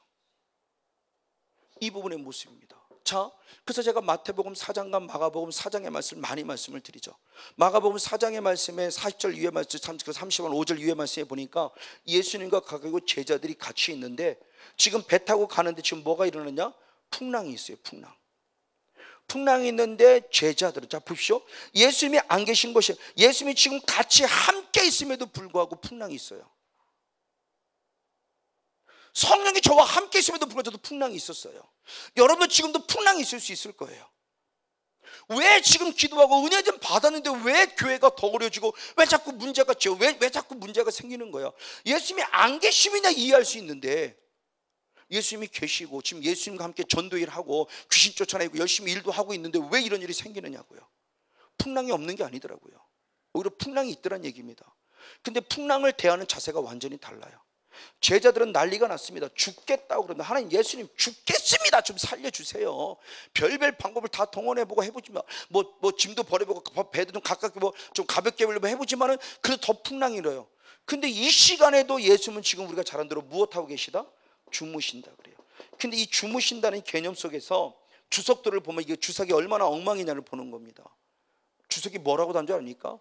이 부분의 모습입니다. 자, 그래서 제가 마태복음 4장과 마가복음 4장의 말씀을 많이 말씀을 드리죠. 마가복음 4장의 말씀에 40절 이후의 말씀, 30절 5절 이후의 말씀에 보니까 예수님과 가까이 제자들이 같이 있는데 지금 배 타고 가는데 지금 뭐가 일어났냐? 풍랑이 있어요. 풍랑이 있는데 제자들은, 자 보십시오, 예수님이 안 계신 것이, 예수님이 지금 같이 함께 있음에도 불구하고 풍랑이 있어요. 성령이 저와 함께 있음에도 불구하고 저도 풍랑이 있었어요. 여러분도 지금도 풍랑이 있을 수 있을 거예요. 왜 지금 기도하고 은혜 좀 받았는데 왜 교회가 더 어려지고 왜 자꾸 문제가 왜 자꾸 문제가 생기는 거예요? 예수님이 안 계시면 이해할 수 있는데 예수님이 계시고 지금 예수님과 함께 전도일 하고 귀신 쫓아내고 열심히 일도 하고 있는데 왜 이런 일이 생기느냐고요. 풍랑이 없는 게 아니더라고요. 오히려 풍랑이 있더란 얘기입니다. 근데 풍랑을 대하는 자세가 완전히 달라요. 제자들은 난리가 났습니다. 죽겠다고 그러는데 하나님, 예수님 죽겠습니다, 좀 살려주세요. 별별 방법을 다 동원해보고 해보지만 뭐 짐도 버려보고 배도 좀 가깝게 좀 가볍게 해보지만은 그래도 더 풍랑이 일어요. 근데 이 시간에도 예수님은 지금 우리가 잘 아는 대로 무엇하고 계시다? 주무신다 그래요. 근데 이 주무신다는 개념 속에서 주석들을 보면 이게 주석이 얼마나 엉망이냐를 보는 겁니다. 주석이 뭐라고 단 줄 아닙니까?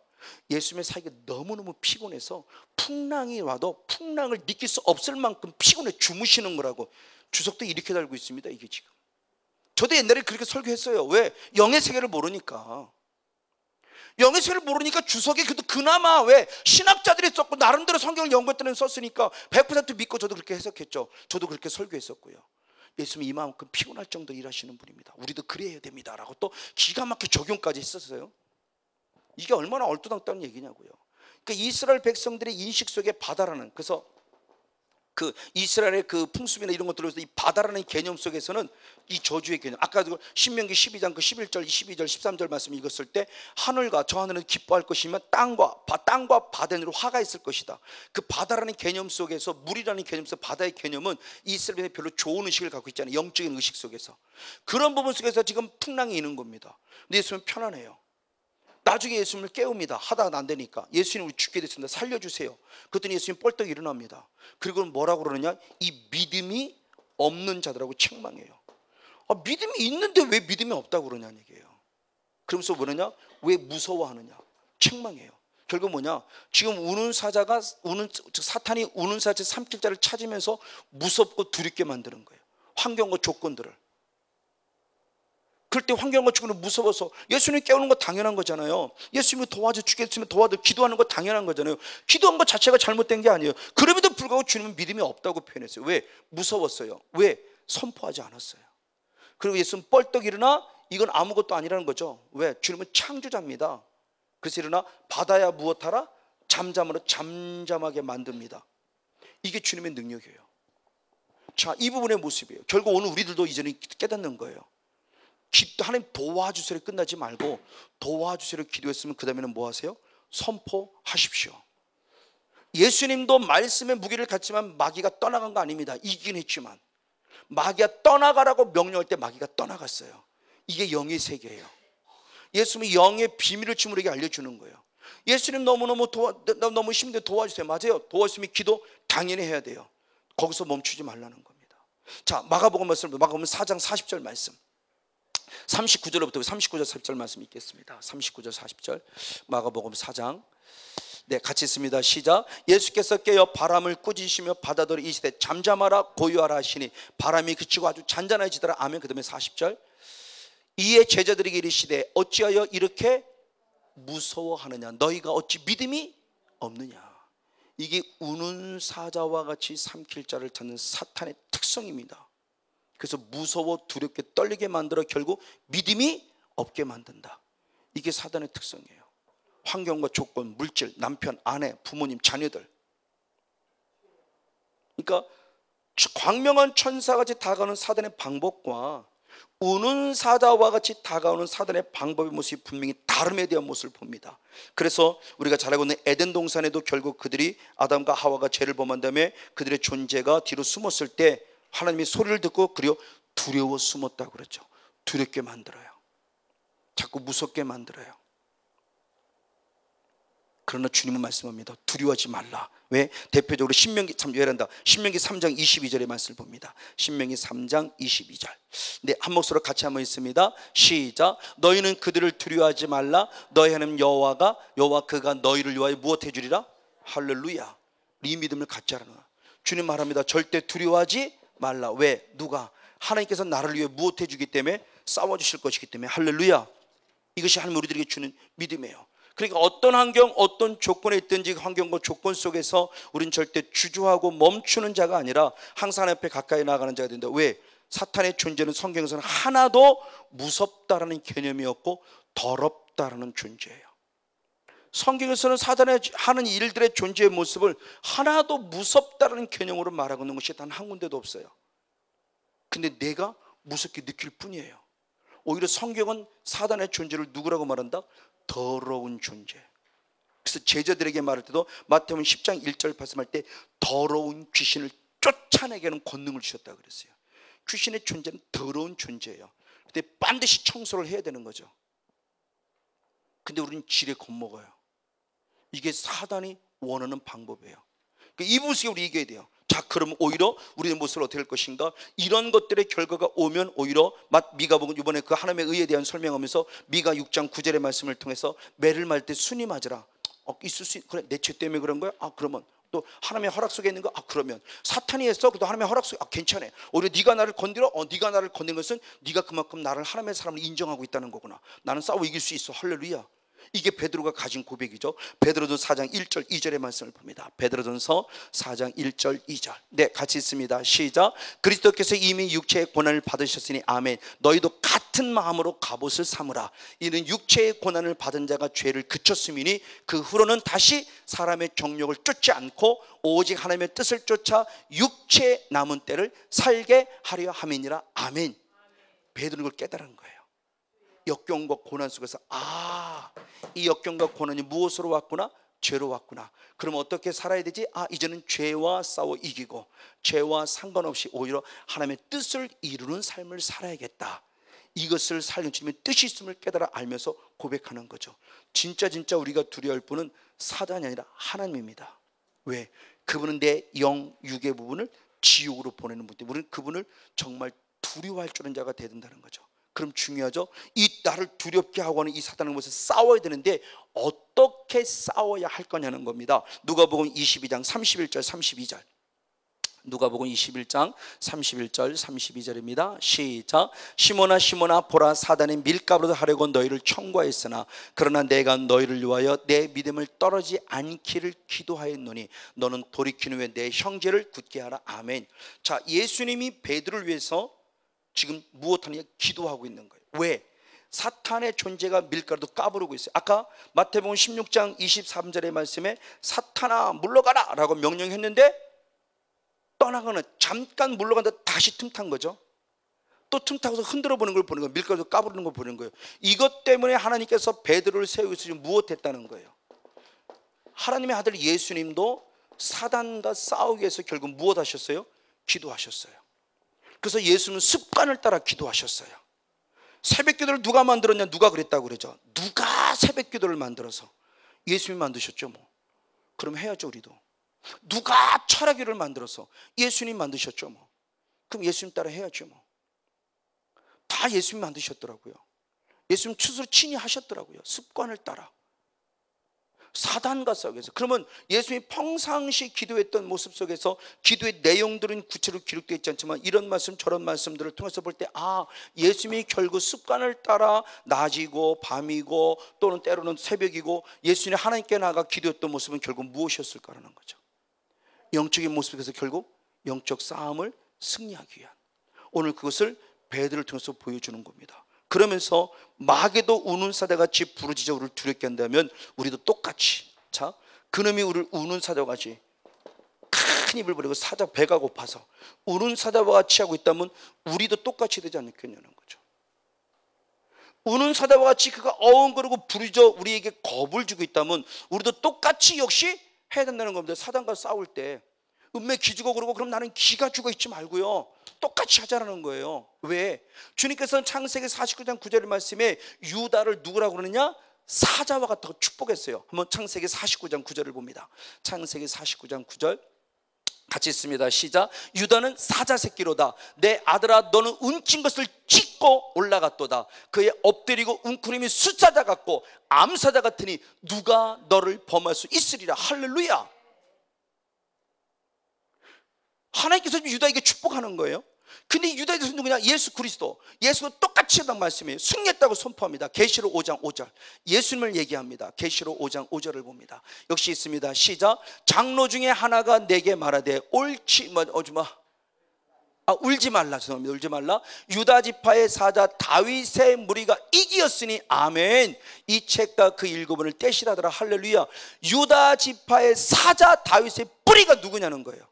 예수님의 사역이 너무너무 피곤해서 풍랑이 와도 풍랑을 느낄 수 없을 만큼 피곤해 주무시는 거라고 주석도 이렇게 달고 있습니다. 이게 지금 저도 옛날에 그렇게 설교했어요. 왜? 영의 세계를 모르니까. 영의 세를 모르니까 주석에 그래도 그나마 왜 신학자들이 썼고 나름대로 성경을 연구했다는 썼으니까 100% 믿고 저도 그렇게 해석했죠. 저도 그렇게 설교했었고요. 예수님이 이만큼 피곤할 정도로 일하시는 분입니다. 우리도 그래야 됩니다 라고 또 기가 막히게 적용까지 했었어요. 이게 얼마나 얼토당토한 얘기냐고요. 그러니까 이스라엘 백성들의 인식 속에 바다라는, 그래서 그 이스라엘의 그 풍습이나 이런 것들로 해서 이 바다라는 개념 속에서는 이 저주의 개념, 아까 그 신명기 12장 그 11절, 12절, 13절 말씀 읽었을 때 하늘과 저 하늘은 기뻐할 것이면 땅과 바다로 화가 있을 것이다. 그 바다라는 개념 속에서, 물이라는 개념 속에서 바다의 개념은 이스라엘이 별로 좋은 의식을 갖고 있잖아요. 영적인 의식 속에서. 그런 부분 속에서 지금 풍랑이 있는 겁니다. 근데 예수님은 편안해요. 나중에 예수님을 깨웁니다. 하다가 안 되니까. 예수님, 우리 죽게 됐습니다. 살려주세요. 그랬더니 예수님 뻘떡 일어납니다. 그리고 뭐라고 그러느냐, 이 믿음이 없는 자들하고 책망해요. 믿음이 있는데 왜 믿음이 없다고 그러냐는 얘기예요. 그러면서 뭐냐냐, 왜 무서워하느냐, 책망해요. 결국 뭐냐, 지금 우는 사자가 사탄이 우는 사자 삼킬 자를 찾으면서 무섭고 두렵게 만드는 거예요. 환경과 조건들을. 그럴 때 환경과 조건을 무서워서 예수님 깨우는 거 당연한 거잖아요. 예수님이 도와줘 주겠으면 도와줘, 기도하는 거 당연한 거잖아요. 기도한 것 자체가 잘못된 게 아니에요. 그럼에도 불구하고 주님은 믿음이 없다고 표현했어요. 왜? 무서웠어요. 왜? 선포하지 않았어요. 그리고 예수는 뻘떡 일어나, 이건 아무것도 아니라는 거죠. 왜? 주님은 창조자입니다. 그래서 일어나 바다야 무엇하라? 잠잠하게 만듭니다. 이게 주님의 능력이에요. 자, 이 부분의 모습이에요. 결국 오늘 우리들도 이제는 깨닫는 거예요. 하나님 도와주세요 끝나지 말고 도와주세요 기도했으면 그 다음에는 뭐 하세요? 선포하십시오. 예수님도 말씀의 무게를 갖지만 마귀가 떠나간 거 아닙니다. 이기긴 했지만 마귀가 떠나가라고 명령할 때 마귀가 떠나갔어요. 이게 영의 세계예요. 예수님이 영의 비밀을 우리에게 알려주는 거예요. 예수님 너무 힘든데 도와주세요. 맞아요. 도와주시면 기도 당연히 해야 돼요. 거기서 멈추지 말라는 겁니다. 자, 마가복음 4장 40절 말씀, 39절부터 39절 40절 말씀 읽겠습니다. 39절 40절 마가복음 4장. 네, 같이 있습니다. 시작. 예수께서 깨어 바람을 꾸짖으시며 바다들을 이시되 잠잠하라 고요하라 하시니 바람이 그치고 아주 잔잔해지더라. 아멘. 그 다음에 40절. 이에 제자들에게 이르시되 어찌하여 이렇게 무서워하느냐, 너희가 어찌 믿음이 없느냐. 이게 우는 사자와 같이 삼킬 자를 찾는 사탄의 특성입니다. 그래서 무서워 두렵게 떨리게 만들어 결국 믿음이 없게 만든다. 이게 사단의 특성이에요. 환경과 조건, 물질, 남편, 아내, 부모님, 자녀들. 그러니까 광명한 천사같이 다가오는 사단의 방법과 우는 사자와 같이 다가오는 사단의 방법의 모습이 분명히 다름에 대한 모습을 봅니다. 그래서 우리가 잘 알고 있는 에덴 동산에도 결국 그들이, 아담과 하와가 죄를 범한 다음에 그들의 존재가 뒤로 숨었을 때 하나님이 소리를 듣고 그리고 두려워 숨었다고 그랬죠. 두렵게 만들어요. 자꾸 무섭게 만들어요. 그러나 주님은 말씀합니다. 두려워하지 말라. 왜? 대표적으로 신명기 3장 22절의 말씀을 봅니다. 신명기 3장 22절. 네, 한 목소리로 같이 한번 있습니다. 시작. 너희는 그들을 두려워하지 말라. 너희 하나님 여호와 그가 너희를 위하여 무엇 해주리라? 할렐루야. 이 믿음을 갖지 않아. 주님 말합니다. 절대 두려워하지 말라. 왜? 누가? 하나님께서 나를 위해 무엇 해주기 때문에, 싸워주실 것이기 때문에. 할렐루야. 이것이 하나님 우리들에게 주는 믿음이에요. 그러니까 어떤 환경, 어떤 조건에 있든지 환경과 조건 속에서 우린 절대 주저하고 멈추는 자가 아니라 항상 하나님 앞에 가까이 나아가는 자가 된다. 왜? 사탄의 존재는 성경에서는 하나도 무섭다라는 개념이 없고 더럽다라는 존재예요. 성경에서는 사단의 하는 일들의 존재의 모습을 하나도 무섭다라는 개념으로 말하고 있는 것이 단 한 군데도 없어요. 근데 내가 무섭게 느낄 뿐이에요. 오히려 성경은 사단의 존재를 누구라고 말한다? 더러운 존재. 그래서 제자들에게 말할 때도 마태복음 10장 1절 말씀할 때 더러운 귀신을 쫓아내게 하는 권능을 주셨다고 그랬어요. 귀신의 존재는 더러운 존재예요. 근데 반드시 청소를 해야 되는 거죠. 근데 우리는 지레 겁먹어요. 이게 사단이 원하는 방법이에요. 이 모습에 우리 이겨야 돼요. 자, 그러면 오히려 우리의 모습을 어떻게 할 것인가? 이런 것들의 결과가 오면 오히려 미가복음 이번에 그 하나님의 의에 대한 설명하면서 미가 6장 9절의 말씀을 통해서 매를 말 때 순이 맞으라. 있을 수 그래, 내 죄 때문에 그런 거야? 그러면 또 하나님의 허락 속에 있는 거? 그러면 사탄이 했어? 그래도 하나님의 허락 속에 괜찮아. 오히려 네가 나를 건드려? 네가 나를 건드린 것은 네가 그만큼 나를 하나님의 사람을 인정하고 있다는 거구나. 나는 싸워 이길 수 있어. 할렐루야. 이게 베드로가 가진 고백이죠. 베드로전서 4장 1절 2절의 말씀을 봅니다. 베드로전서 4장 1절 2절. 네, 같이 있습니다. 시작. 그리스도께서 이미 육체의 고난을 받으셨으니 아멘. 너희도 같은 마음으로 갑옷을 삼으라. 이는 육체의 고난을 받은 자가 죄를 그쳤음이니 그 후로는 다시 사람의 정욕을 쫓지 않고 오직 하나님의 뜻을 쫓아 육체의 남은 때를 살게 하려 함이니라. 아멘. 베드로는 걸 깨달은 거예요. 역경과 고난 속에서 이 역경과 고난이 무엇으로 왔구나? 죄로 왔구나. 그럼 어떻게 살아야 되지? 이제는 죄와 싸워 이기고 죄와 상관없이 오히려 하나님의 뜻을 이루는 삶을 살아야겠다. 이것을 살린 주님의 뜻이 있음을 깨달아 알면서 고백하는 거죠. 진짜 우리가 두려워할 분은 사단이 아니라 하나님입니다. 왜? 그분은 내 영, 육의 부분을 지옥으로 보내는 분 때문에 우리는 그분을 정말 두려워할 줄 아는 자가 돼야 된다는 거죠. 그럼 중요하죠. 이 나를 두렵게 하고 하는 이 사단의 것을 싸워야 되는데 어떻게 싸워야 할 거냐는 겁니다. 누가복음 22장 31절 32절. 누가복음 21장 31절 32절입니다. 시작. 시몬아 시몬아 보라 사단이 밀가루를 하려고 너희를 청구하였으나 그러나 내가 너희를 위하여 내 믿음을 떨어지지 않기를 기도하였노니 너는 돌이킨 후에 내 형제를 굳게 하라. 아멘. 자, 예수님이 베드로를 위해서 지금 무엇하느냐? 기도하고 있는 거예요. 왜? 사탄의 존재가 밀가루도 까부르고 있어요. 아까 마태복음 16장 23절의 말씀에 사탄아 물러가라 라고 명령했는데 떠나가는, 잠깐 물러간다 다시 틈탄 거죠. 또 틈타고서 흔들어 보는 걸 보는 거예요. 밀가루도 까부르는 걸 보는 거예요. 이것 때문에 하나님께서 베드로를 세우셔서 지금 무엇했다는 거예요? 하나님의 아들 예수님도 사단과 싸우기 위해서 결국 무엇 하셨어요? 기도하셨어요. 그래서 예수님은 습관을 따라 기도하셨어요. 새벽 기도를 누가 만들었냐? 누가 그랬다고 그러죠? 누가 새벽 기도를 만들어서? 예수님이 만드셨죠 뭐. 그럼 해야죠 우리도. 누가 철학기를 만들어서? 예수님 만드셨죠 뭐. 그럼 예수님 따라 해야죠 뭐. 다 예수님 만드셨더라고요. 예수님 스스로 친히 하셨더라고요. 습관을 따라. 사단과 싸우기 위해서. 그러면 예수님이 평상시 기도했던 모습 속에서 기도의 내용들은 구체로 기록되어 있지 않지만 이런 말씀 저런 말씀들을 통해서 볼 때 예수님이 결국 습관을 따라 낮이고 밤이고 또는 때로는 새벽이고 예수님이 하나님께 나아가 기도했던 모습은 결국 무엇이었을까라는 거죠. 영적인 모습에서 결국 영적 싸움을 승리하기 위한, 오늘 그것을 베드로를 통해서 보여주는 겁니다. 그러면서 마귀도 우는 사자같이 부르짖어 우리를 두렵게 한다면 우리도 똑같이, 자, 그놈이 우리를 우는 사자같이 큰 입을 벌이고 사자 배가 고파서 우는 사자와 같이 하고 있다면 우리도 똑같이 되지 않겠냐는 거죠. 우는 사자와 같이 그가 어흥거리고 부르짖어 우리에게 겁을 주고 있다면 우리도 똑같이 역시 해야 된다는 겁니다. 사단과 싸울 때 은매 기죽어 그러고 그럼 나는 기가 죽어 있지 말고요, 똑같이 하자라는 거예요. 왜? 주님께서는 창세기 49장 9절의 말씀에 유다를 누구라고 그러느냐? 사자와 같다고 축복했어요. 한번 창세기 49장 9절을 봅니다. 창세기 49장 9절 같이 있습니다. 시작. 유다는 사자 새끼로다. 내 아들아 너는 움킨 것을 찢고 올라갔도다. 그의 엎드리고 웅크림이 숫사자 같고 암사자 같으니 누가 너를 범할 수 있으리라. 할렐루야. 하나님께서 유다에게 축복하는 거예요. 근데 유다에 대해서 누구냐? 예수 그리스도. 예수도 똑같이 했다는 말씀이에요. 승리했다고 선포합니다. 계시록 5장 5절 예수님을 얘기합니다. 계시록 5장 5절을 봅니다. 역시 있습니다. 시작. 장로 중에 하나가 내게 말하되 울지 말라. 죄송합니다. 울지 말라. 유다 지파의 사자 다윗의 무리가 이기었으니 아멘. 이 책과 그 일곱을 떼시라더라. 할렐루야. 유다 지파의 사자 다윗의 뿌리가 누구냐는 거예요.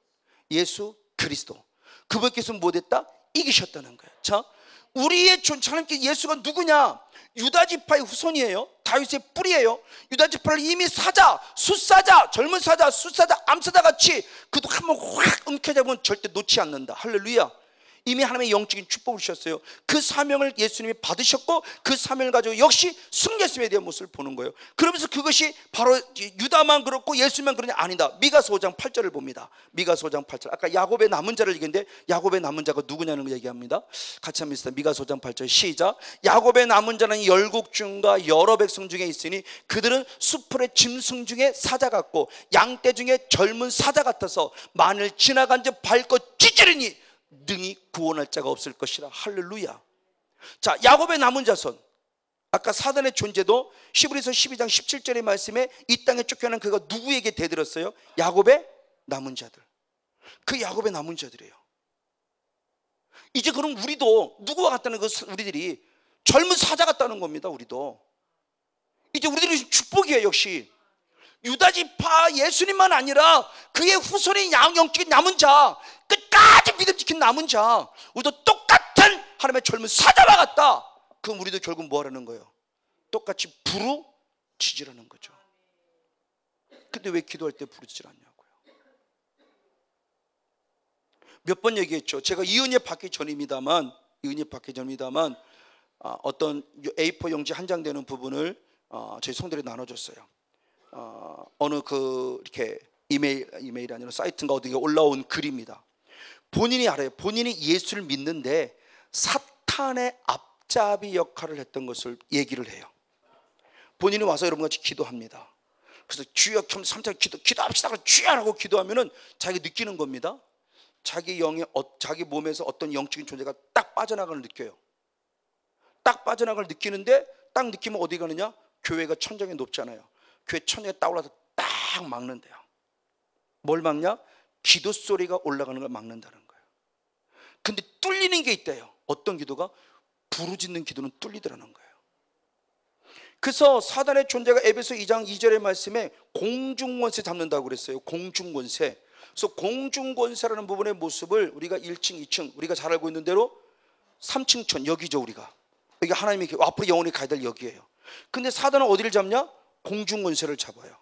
예수 그리스도. 그분께서 못했다? 이기셨다는 거예요. 자, 우리의 하나님께 예수가 누구냐? 유다 지파의 후손이에요. 다윗의 뿌리예요. 유다 지파를 이미 사자, 숫사자, 젊은 사자, 숫사자, 암사자 같이 그도 한번 확 움켜잡으면 절대 놓지 않는다. 할렐루야. 이미 하나님의 영적인 축복을 주셨어요. 그 사명을 예수님이 받으셨고 그 사명을 가지고 역시 승리했음에 대한 모습을 보는 거예요. 그러면서 그것이 바로 유다만 그렇고 예수님만 그러냐? 아니다. 미가서 5장 8절을 봅니다. 미가서 5장 8절. 아까 야곱의 남은 자를 얘기했는데 야곱의 남은 자가 누구냐는 거 얘기합니다. 같이 한번 있습니다. 미가서 5장 8절 시작. 야곱의 남은 자는 열국 중과 여러 백성 중에 있으니 그들은 수풀의 짐승 중에 사자 같고 양떼 중에 젊은 사자 같아서 만일 지나간 자 밟고 찢으리니 능히 구원할 자가 없을 것이라. 할렐루야. 자, 야곱의 남은 자손, 아까 사단의 존재도 히브리서 12장 17절의 말씀에 이 땅에 쫓겨난 그가 누구에게 대들었어요? 야곱의 남은 자들. 그 야곱의 남은 자들이에요. 이제 그럼 우리도 누구와 같다는 그 우리들이 젊은 사자 같다는 겁니다. 우리도 이제 우리들이 축복이에요. 역시 유다지파 예수님만 아니라 그의 후손인 영적인 남은 자, 끝까지 믿음 지킨 남은 자, 우리도 똑같은 하나님의 젊은 사자와 같다. 그럼 우리도 결국 뭐 하라는 거예요? 똑같이 부르짖으라는 거죠. 근데 왜 기도할 때 부르짖질 않냐고요. 몇 번 얘기했죠. 제가 이 은혜 받기 전입니다만 어떤 A4 용지 한 장 되는 부분을 저희 성도들이 나눠줬어요. 어느 이렇게 이메일이 아니라 사이트인가 어디에 올라온 글입니다. 본인이 알아요. 본인이 예수를 믿는데 사탄의 앞잡이 역할을 했던 것을 얘기를 해요. 본인이 와서 여러분같이 기도합니다. 그래서 주여 겸 3차 기도합시다. 주여라고 기도하면은 자기가 느끼는 겁니다. 자기 몸에서 어떤 영적인 존재가 딱 빠져나가는 걸 느껴요. 딱 빠져나가는 걸 느끼는데 딱 느끼면 어디 가느냐? 교회가 천장이 높잖아요. 교회 천장에 딱 올라서 딱 막는데요. 뭘 막냐? 기도 소리가 올라가는 걸 막는다는 거예요. 근데 뚫리는 게 있대요. 어떤 기도가? 부르짖는 기도는 뚫리더라는 거예요. 그래서 사단의 존재가 에베소 2장 2절의 말씀에 공중권세 잡는다고 그랬어요. 공중권세. 그래서 공중권세라는 부분의 모습을 우리가 1층, 2층, 우리가 잘 알고 있는 대로 3층천 여기죠. 우리가 여기 하나님이 앞으로 영원히 가야 될 여기예요. 근데 사단은 어디를 잡냐? 공중권세를 잡아요.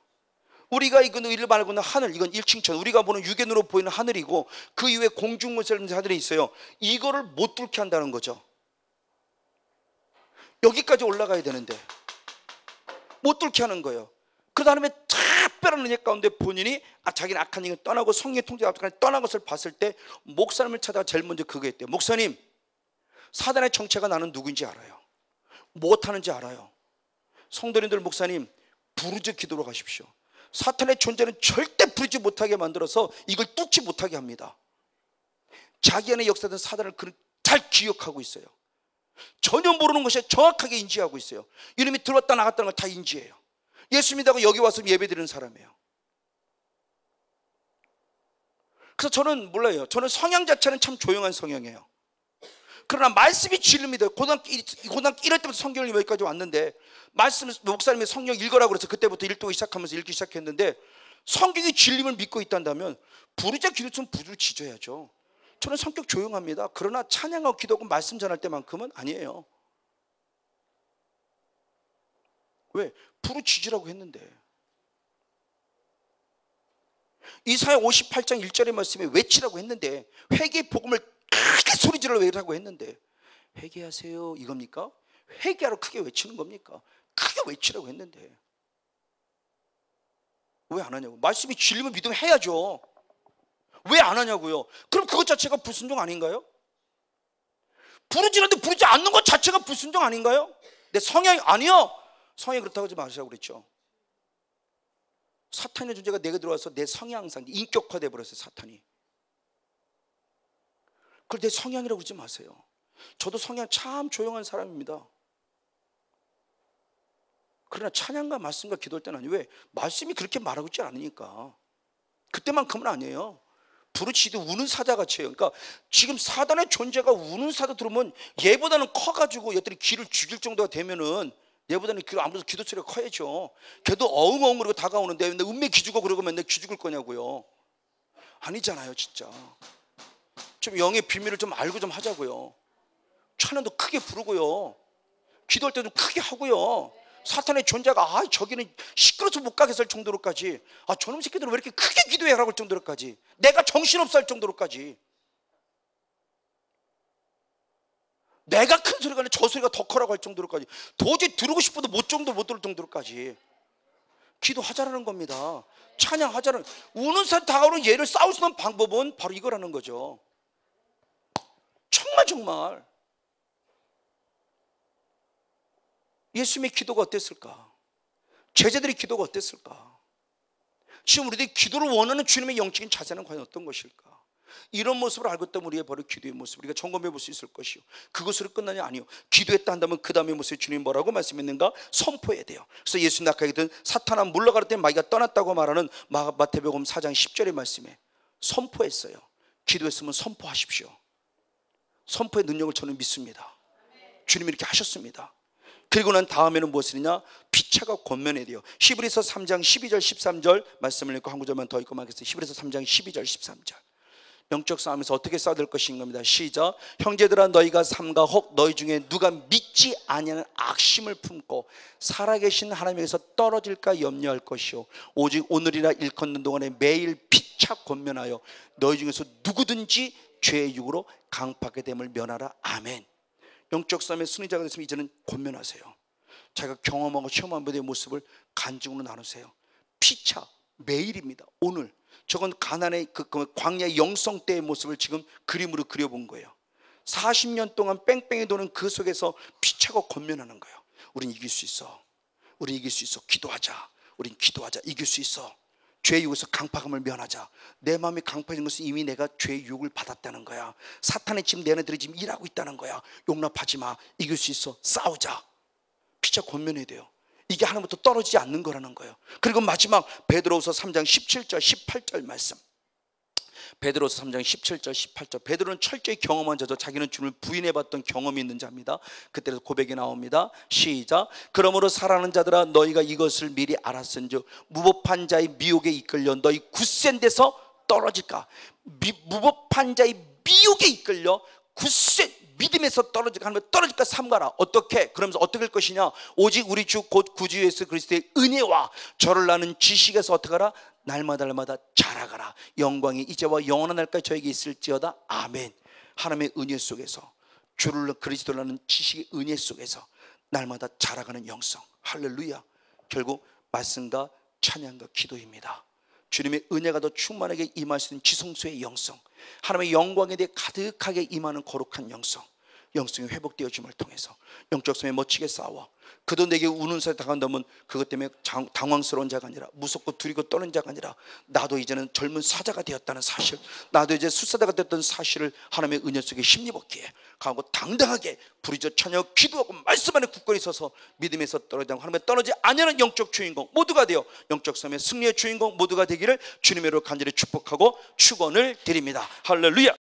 우리가 이를 말고 있는 하늘, 이건 1층천, 우리가 보는 육안으로 보이는 하늘이고 그 이후에 공중권세를 잡는 하늘이 있어요. 이거를 못 뚫게 한다는 거죠. 여기까지 올라가야 되는데 못 뚫게 하는 거예요. 그러다 하나님의 특별한 은혜 가운데 본인이 자기는 악한 영을 떠나고 성령의 통제가 떠난 것을 봤을 때 목사님을 찾아가 제일 먼저 그거 했대요. 목사님, 사단의 정체가 나는 누구인지 알아요. 못하는지 알아요. 성도님들, 목사님, 부르짖 기도로 가십시오. 사탄의 존재는 절대 부르지 못하게 만들어서 이걸 뚫지 못하게 합니다. 자기 안에 역사된 사단을 잘 기억하고 있어요. 전혀 모르는 것이 정확하게 인지하고 있어요. 이놈이 들어왔다 나갔다는 걸 다 인지해요. 예수 믿다고 여기 와서 예배드리는 사람이에요. 그래서 저는 몰라요. 저는 성향 자체는 참 조용한 성향이에요. 그러나 말씀이 진리입니다. 고등학교 1학 때부터 성경을 여기까지 왔는데 목사님이 성경 읽으라고 그래서 그때부터 읽기 시작하면서 읽기 시작했는데 성경이 진리를 믿고 있다면 부르짖어 기도처럼 부르짖어야죠. 저는 성격 조용합니다. 그러나 찬양하고 기도하고 말씀 전할 때만큼은 아니에요. 왜? 부르짖으라고 했는데. 이사야 58장 1절의 말씀에 외치라고 했는데, 회개의 복음을 크게 소리지르라고 외치라고 했는데, 회개하세요 이겁니까? 회개하러 크게 외치는 겁니까? 크게 외치라고 했는데 왜 안 하냐고. 말씀이 진리면 믿으면 해야죠. 왜 안 하냐고요. 그럼 그것 자체가 불순종 아닌가요? 부르짖는데 부르지 않는 것 자체가 불순종 아닌가요? 내 성향이 아니요. 성향이 그렇다고 하지 마시라고 그랬죠. 사탄의 존재가 내게 들어와서 내 성향상 인격화돼 버렸어요. 사탄이. 그걸 내 성향이라고 그러지 마세요. 저도 성향 참 조용한 사람입니다. 그러나 찬양과 말씀과 기도할 때는 아니에요. 왜? 말씀이 그렇게 말하고 있지 않으니까. 그때만큼은 아니에요. 부르짖도 우는 사자같이 해요. 그러니까 지금 사단의 존재가 우는 사자 들으면 얘보다는 커가지고 얘들이 귀를 죽일 정도가 되면은 얘보다는 아무래도 기도 소리가 커야죠. 걔도 어흥어흥 그러고 다가오는데 맨날 은매 기죽어 그러고 맨날 기죽을 거냐고요. 아니잖아요. 진짜 좀 영의 비밀을 좀 알고 좀 하자고요. 찬양도 크게 부르고요. 기도할 때도 크게 하고요. 사탄의 존재가 저기는 시끄러워서 못 가겠을 정도로까지, 저놈 새끼들은 왜 이렇게 크게 기도해라고 할 정도로까지, 내가 정신없어 할 정도로까지, 내가 큰 소리가 아니라 저 소리가 더 커라고 할 정도로까지, 도저히 들고 싶어도 못 들을 정도로까지 기도하자라는 겁니다. 찬양하자는. 우는 사람 다가오는 얘를 싸울 수 있는 방법은 바로 이거라는 거죠. 정말 예수님의 기도가 어땠을까? 제자들의 기도가 어땠을까? 지금 우리들이 기도를 원하는 주님의 영적인 자세는 과연 어떤 것일까? 이런 모습을 알고 있다면 우리의 바로 기도의 모습, 우리가 점검해 볼 수 있을 것이요. 그것으로 끝나냐? 아니요. 기도했다 한다면 그 다음에 모습에 주님 뭐라고 말씀했는가? 선포해야 돼요. 그래서 예수님 낙하기든 사탄아 물러가라 때 마귀가 떠났다고 말하는 마태복음 4장 10절의 말씀에 선포했어요. 기도했으면 선포하십시오. 선포의 능력을 저는 믿습니다. 주님이 이렇게 하셨습니다. 그리고 난 다음에는 무엇이냐? 피차가 권면해야 돼요. 히브리서 3장 12절 13절 말씀을 읽고 한 구절만 더 읽고 마겠습니다. 히브리서 3장 12절 13절. 영적 싸움에서 어떻게 싸워야 될 것인 겁니다. 시작. 형제들아 너희가 삼가 혹 너희 중에 누가 믿지 아니하는 악심을 품고 살아계신 하나님에게서 떨어질까 염려할 것이요 오직 오늘이나 일컫는 동안에 매일 피차 권면하여 너희 중에서 누구든지 죄의 육으로 강팍하게 됨을 면하라. 아멘. 영적 싸움의 승리자가 됐으면 이제는 권면하세요. 자기가 경험하고 체험한 분의 모습을 간증으로 나누세요. 피차 매일입니다. 오늘 저건 가난의 그 광야의 영성 때의 모습을 지금 그림으로 그려본 거예요. 40년 동안 뺑뺑이 도는 그 속에서 피차가 권면하는 거예요. 우린 이길 수 있어. 우린 이길 수 있어. 기도하자. 우린 기도하자. 이길 수 있어. 죄의 육에서 강팍함을 면하자. 내 마음이 강팍해진 것은 이미 내가 죄의 육을 받았다는 거야. 사탄의 지금 내 안에 지금 일하고 있다는 거야. 용납하지 마. 이길 수 있어. 싸우자. 피차 권면해야 돼요. 이게 하나부터 떨어지지 않는 거라는 거예요. 그리고 마지막 베드로후서 3장 17절 18절 말씀. 베드로후서 3장 17절 18절. 베드로는 철저히 경험한 자죠. 자기는 주님을 부인해봤던 경험이 있는 자입니다. 그때서 고백이 나옵니다. 시작. 그러므로 사랑하는 자들아 너희가 이것을 미리 알았은즉 무법한 자의 미혹에 이끌려 너희 굳센 데서 떨어질까. 무법한 자의 미혹에 이끌려 굳센 믿음에서 떨어질까 삼가라. 어떻게? 그러면서 어떻게 할 것이냐? 오직 우리 주 곧 구주 예수 그리스도의 은혜와 저를 아는 지식에서 어떻게 하라? 날마다 자라가라. 영광이 이제와 영원한 날까지 저에게 있을지어다. 아멘. 하나님의 은혜 속에서 주를 그리스도를 아는 지식의 은혜 속에서 날마다 자라가는 영성. 할렐루야. 결국 말씀과 찬양과 기도입니다. 주님의 은혜가 더 충만하게 임하시는 지성소의 영성, 하나님의 영광에 대해 가득하게 임하는 거룩한 영성, 영성이 회복되어짐을 통해서 영적 삶에 멋지게 싸워. 그도 내게 우는 사이 다가온다면 그것 때문에 당황스러운 자가 아니라 무섭고 두리고 떠는 자가 아니라 나도 이제는 젊은 사자가 되었다는 사실, 나도 이제 숫사자가 되었다는 사실을 하나님의 은혜 속에 힘입었기에 강하고 당당하게 부르짖어 찬양하고 기도하고 말씀 안에 굳건히 서서 믿음에서 떨어지지 않고 하나님의 떨어지지 아니하는 영적 주인공 모두가 되어 영적 삶의 승리의 주인공 모두가 되기를 주님의 이름으로 간절히 축복하고 축원을 드립니다. 할렐루야.